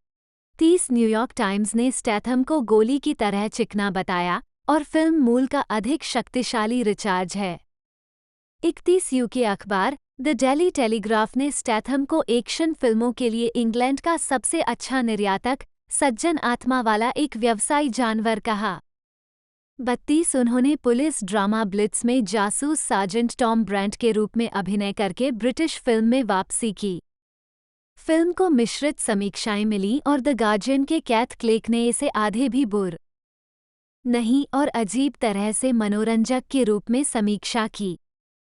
30 न्यूयॉर्क टाइम्स ने स्टैथम को गोली की तरह चिकना बताया और फिल्म मूल का अधिक शक्तिशाली रिचार्ज है। 31 यूके अखबार द डेली टेलीग्राफ ने स्टैथम को एक्शन फिल्मों के लिए इंग्लैंड का सबसे अच्छा निर्यातक, सज्जन आत्मा वाला एक व्यवसायी जानवर कहा। 32 उन्होंने पुलिस ड्रामा ब्लिट्स में जासूस सार्जेंट टॉम ब्रेंट के रूप में अभिनय करके ब्रिटिश फिल्म में वापसी की। फिल्म को मिश्रित समीक्षाएं मिलीं और द गार्जियन के कैथ क्लेक ने इसे आधे भी बुर नहीं और अजीब तरह से मनोरंजक के रूप में समीक्षा की।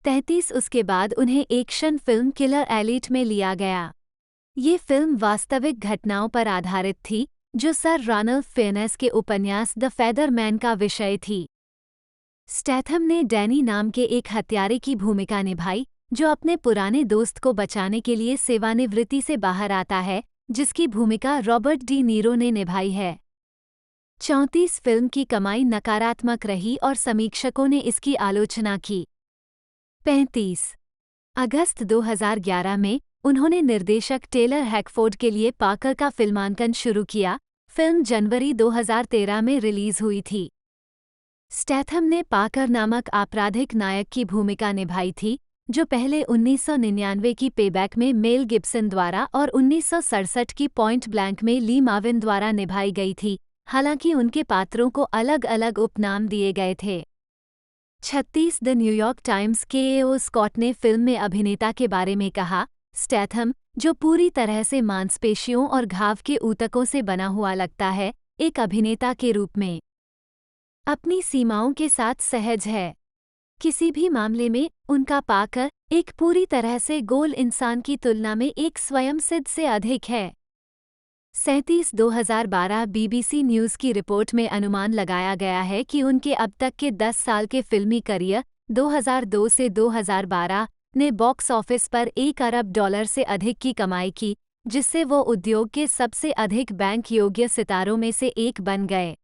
33 उसके बाद उन्हें एक्शन फिल्म किलर एलिट में लिया गया। ये फिल्म वास्तविक घटनाओं पर आधारित थी, जो सर रॉनल्फ फेनेस के उपन्यास द फेदर मैन का विषय थी। स्टैथम ने डैनी नाम के एक हत्यारे की भूमिका निभाई, जो अपने पुराने दोस्त को बचाने के लिए सेवानिवृत्ति से बाहर आता है, जिसकी भूमिका रॉबर्ट डी नीरो ने निभाई है। 34 फिल्म की कमाई नकारात्मक रही और समीक्षकों ने इसकी आलोचना की। 35 अगस्त 2011 में उन्होंने निर्देशक टेलर हैकफोर्ड के लिए पाकर का फिल्मांकन शुरू किया। फिल्म जनवरी 2013 में रिलीज हुई थी। स्टैथम ने पाकर नामक आपराधिक नायक की भूमिका निभाई थी, जो पहले 1999 की पेबैक में मेल गिब्सन द्वारा और 1967 की पॉइंट ब्लैंक में ली मार्विन द्वारा निभाई गई थी, हालांकि उनके पात्रों को अलग अलग उपनाम दिए गए थे। 36 द न्यूयॉर्क टाइम्स के एओ स्कॉट ने फिल्म में अभिनेता के बारे में कहा, स्टैथम, जो पूरी तरह से मांसपेशियों और घाव के ऊतकों से बना हुआ लगता है, एक अभिनेता के रूप में अपनी सीमाओं के साथ सहज है। किसी भी मामले में उनका पाकर एक पूरी तरह से गोल इंसान की तुलना में एक स्वयंसिद्ध से अधिक है। 37 2012 बीबीसी न्यूज़ की रिपोर्ट में अनुमान लगाया गया है कि उनके अब तक के 10 साल के फिल्मी करियर 2002 से 2012 ने बॉक्स ऑफिस पर $1 अरब से अधिक की कमाई की, जिससे वो उद्योग के सबसे अधिक बैंक योग्य सितारों में से एक बन गए।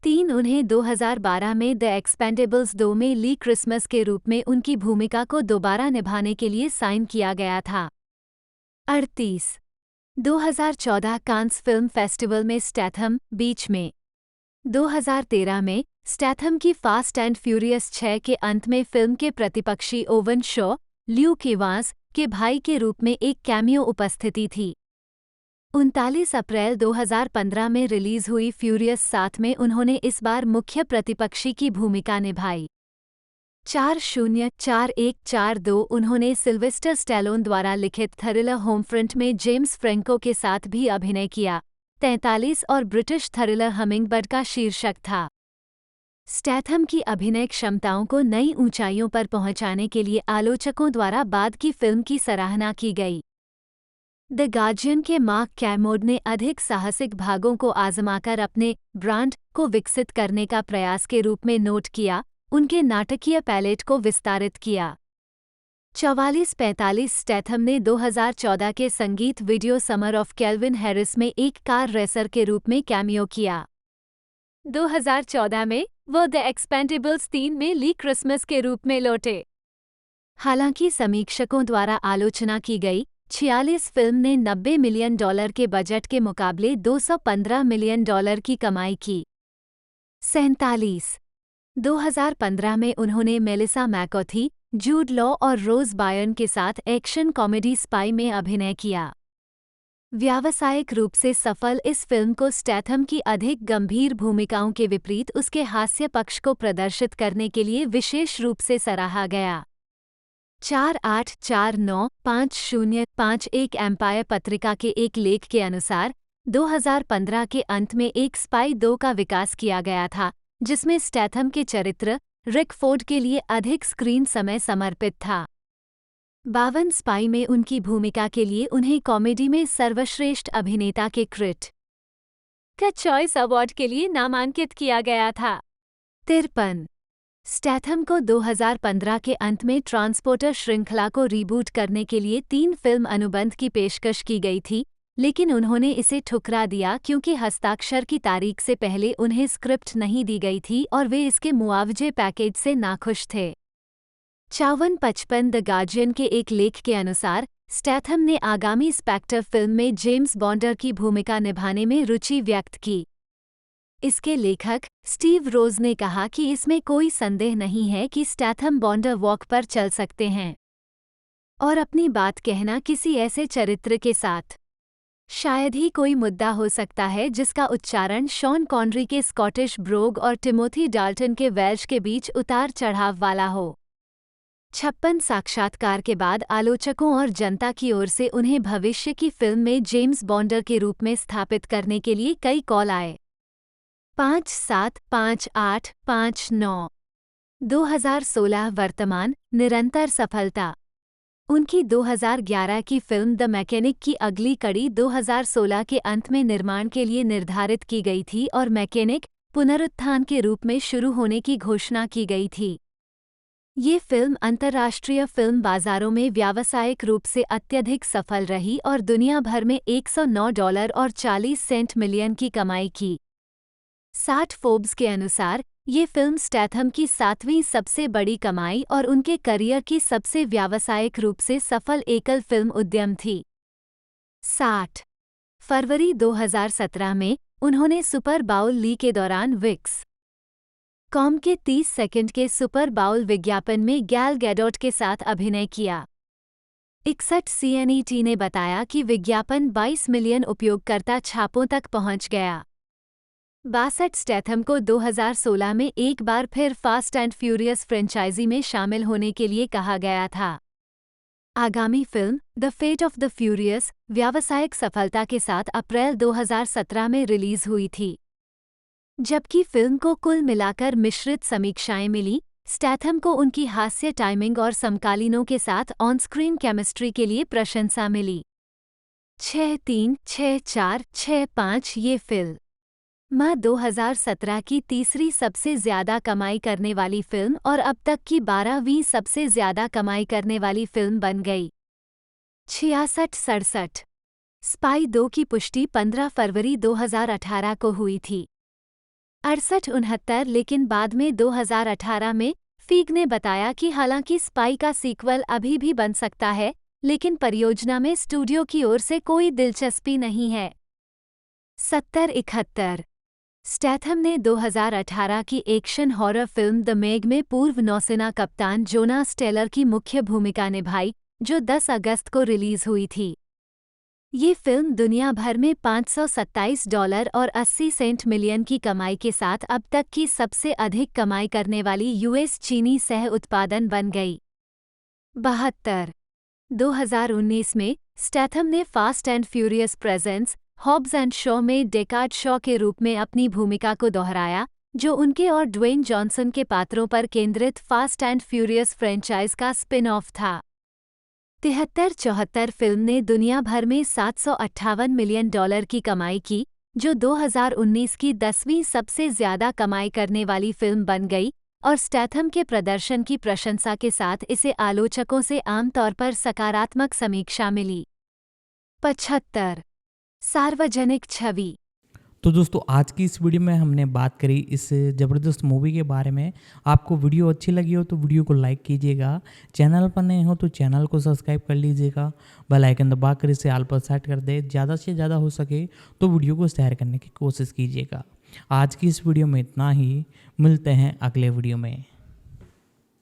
3 उन्हें 2012 में द एक्सपेंडेबल्स 2 में ली क्रिसमस के रूप में उनकी भूमिका को दोबारा निभाने के लिए साइन किया गया था। 38 2014 कांस फिल्म फेस्टिवल में स्टैथम बीच में 2013 में स्टैथम की फास्ट एंड फ्यूरियस 6 के अंत में फिल्म के प्रतिपक्षी ओवन शॉ, ल्यूक इवांस के भाई के रूप में एक कैमियो उपस्थिति थी। 39 अप्रैल 2015 में रिलीज हुई फ्यूरियस 7 में उन्होंने इस बार मुख्य प्रतिपक्षी की भूमिका निभाई। 404142 उन्होंने सिल्वेस्टर स्टैलोन द्वारा लिखित थ्रिलर होमफ्रंट में जेम्स फ्रेंको के साथ भी अभिनय किया। 43 और ब्रिटिश थ्रिलर हमिंगबर्ड का शीर्षक था। स्टैथम की अभिनय क्षमताओं को नई ऊंचाइयों पर पहुंचाने के लिए आलोचकों द्वारा बाद की फिल्म की सराहना की गई। द गार्जियन के मार्क कैमोड ने अधिक साहसिक भागों को आजमाकर अपने ब्रांड को विकसित करने का प्रयास के रूप में नोट किया, उनके नाटकीय पैलेट को विस्तारित किया। 4445 स्टैथम ने 2014 के संगीत video summer of kelvin Harris में एक कार रेसर के रूप में कैमियो किया। 2014 में वो द एक्सपेंडेबल्स 3 में ली क्रिसमस के रूप में लौटे। हालांकि समीक्षकों द्वारा आलोचना की गई 46 फिल्म ने $90 मिलियन के बजट के मुकाबले $215 मिलियन की कमाई की। 47 2015 में उन्होंने मेलिसा मैकॉथी, जूड लॉ और रोज बायर्न के साथ एक्शन कॉमेडी स्पाई में अभिनय किया। व्यावसायिक रूप से सफल इस फिल्म को स्टैथम की अधिक गंभीर भूमिकाओं के विपरीत उसके हास्य पक्ष को प्रदर्शित करने के लिए विशेष रूप से सराहा गया। 48495051 एम्पायर पत्रिका के एक लेख के अनुसार 2015 के अंत में एक स्पाई 2 का विकास किया गया था, जिसमें स्टैथम के चरित्र रिक फोर्ड के लिए अधिक स्क्रीन समय समर्पित था। 52 स्पाई में उनकी भूमिका के लिए उन्हें कॉमेडी में सर्वश्रेष्ठ अभिनेता के क्रिट का चॉइस अवार्ड के लिए नामांकित किया गया था। 53 स्टैथम को 2015 के अंत में ट्रांसपोर्टर श्रृंखला को रीबूट करने के लिए 3 फिल्म अनुबंध की पेशकश की गई थी, लेकिन उन्होंने इसे ठुकरा दिया क्योंकि हस्ताक्षर की तारीख से पहले उन्हें स्क्रिप्ट नहीं दी गई थी और वे इसके मुआवजे पैकेज से नाखुश थे। 5455 द गार्जियन के एक लेख के अनुसार स्टैथम ने आगामी स्पेक्टर फिल्म में जेम्स बॉन्डर की भूमिका निभाने में रुचि व्यक्त की। इसके लेखक स्टीव रोज ने कहा कि इसमें कोई संदेह नहीं है कि स्टैथम बॉन्डर वॉक पर चल सकते हैं और अपनी बात कहना किसी ऐसे चरित्र के साथ शायद ही कोई मुद्दा हो सकता है जिसका उच्चारण शॉन कॉनरी के स्कॉटिश ब्रोग और टिमोथी डाल्टन के वेल्श के बीच उतार चढ़ाव वाला हो। 56 साक्षात्कार के बाद आलोचकों और जनता की ओर से उन्हें भविष्य की फिल्म में जेम्स बॉन्डर के रूप में स्थापित करने के लिए कई कॉल आए। 575859 2016 वर्तमान निरंतर सफलता। उनकी 2011 की फिल्म द मैकेनिक की अगली कड़ी 2016 के अंत में निर्माण के लिए निर्धारित की गई थी और मैकेनिक पुनरुत्थान के रूप में शुरू होने की घोषणा की गई थी। ये फिल्म अंतर्राष्ट्रीय फिल्म बाजारों में व्यावसायिक रूप से अत्यधिक सफल रही और दुनिया भर में $109 और 40 सेंट मिलियन की कमाई की। 60 फोर्ब्स के अनुसार ये फिल्म स्टैथम की 7वीं सबसे बड़ी कमाई और उनके करियर की सबसे व्यावसायिक रूप से सफल एकल फिल्म उद्यम थी। 60 फरवरी 2017 में उन्होंने सुपर बाउल ली के दौरान विक्स कॉम के 30 सेकंड के सुपर बाउल विज्ञापन में गैल गैडोट के साथ अभिनय किया। 61 CNET ने बताया कि विज्ञापन 22 मिलियन उपयोगकर्ता छापों तक पहुंच गया। 62 स्टैथम को 2016 में एक बार फिर फास्ट एंड फ्यूरियस फ्रेंचाइजी में शामिल होने के लिए कहा गया था। आगामी film the Fate of the Furious व्यावसायिक सफलता के साथ अप्रैल 2017 में रिलीज हुई थी। जबकि फिल्म को कुल मिलाकर मिश्रित समीक्षाएं मिली, स्टैथम को उनकी हास्य टाइमिंग और समकालीनों के साथ ऑन स्क्रीन केमिस्ट्री के लिए प्रशंसा मिली। 636465 ये फिल्म 2017 की तीसरी सबसे ज्यादा कमाई करने वाली फिल्म और अब तक की 12वीं सबसे ज्यादा कमाई करने वाली फिल्म बन गई। 6667 स्पाई 2 की पुष्टि 15 फरवरी 2018 को हुई थी। 68-69, लेकिन बाद में 2018 में फीग ने बताया कि हालांकि स्पाई का सीक्वल अभी भी बन सकता है, लेकिन परियोजना में स्टूडियो की ओर से कोई दिलचस्पी नहीं है। 70-71 स्टैथम ने 2018 की एक्शन हॉरर फिल्म द मेग में पूर्व नौसेना कप्तान जोनास टेलर की मुख्य भूमिका निभाई, जो 10 अगस्त को रिलीज हुई थी। ये फिल्म दुनिया भर में $527 और 80 सेंट मिलियन की कमाई के साथ अब तक की सबसे अधिक कमाई करने वाली यूएस चीनी सह उत्पादन बन गई। 72 2019 में स्टैथम ने Fast and Furious Presents Hobbs and Shaw में डेकार्ड शॉ के रूप में अपनी भूमिका को दोहराया, जो उनके और ड्वेन जॉनसन के पात्रों पर केंद्रित फास्ट एंड फ्यूरियस फ्रेंचाइज का स्पिन ऑफ था। 73-74 फिल्म ने दुनिया भर में $758 मिलियन की कमाई की, जो 2019 की 10वीं सबसे ज्यादा कमाई करने वाली फिल्म बन गई और स्टैथम के प्रदर्शन की प्रशंसा के साथ इसे आलोचकों से आमतौर पर सकारात्मक समीक्षा मिली। 75 सार्वजनिक छवि। तो दोस्तों आज की इस वीडियो में हमने बात करी इस ज़बरदस्त मूवी के बारे में। आपको वीडियो अच्छी लगी हो तो वीडियो को लाइक कीजिएगा, चैनल पर नए हो तो चैनल को सब्सक्राइब कर लीजिएगा, बेल आइकन दबाकर इसे ऑल पर सेट कर दे। ज़्यादा से ज़्यादा हो सके तो वीडियो को शेयर करने की कोशिश कीजिएगा। आज की इस वीडियो में इतना ही, मिलते हैं अगले वीडियो में।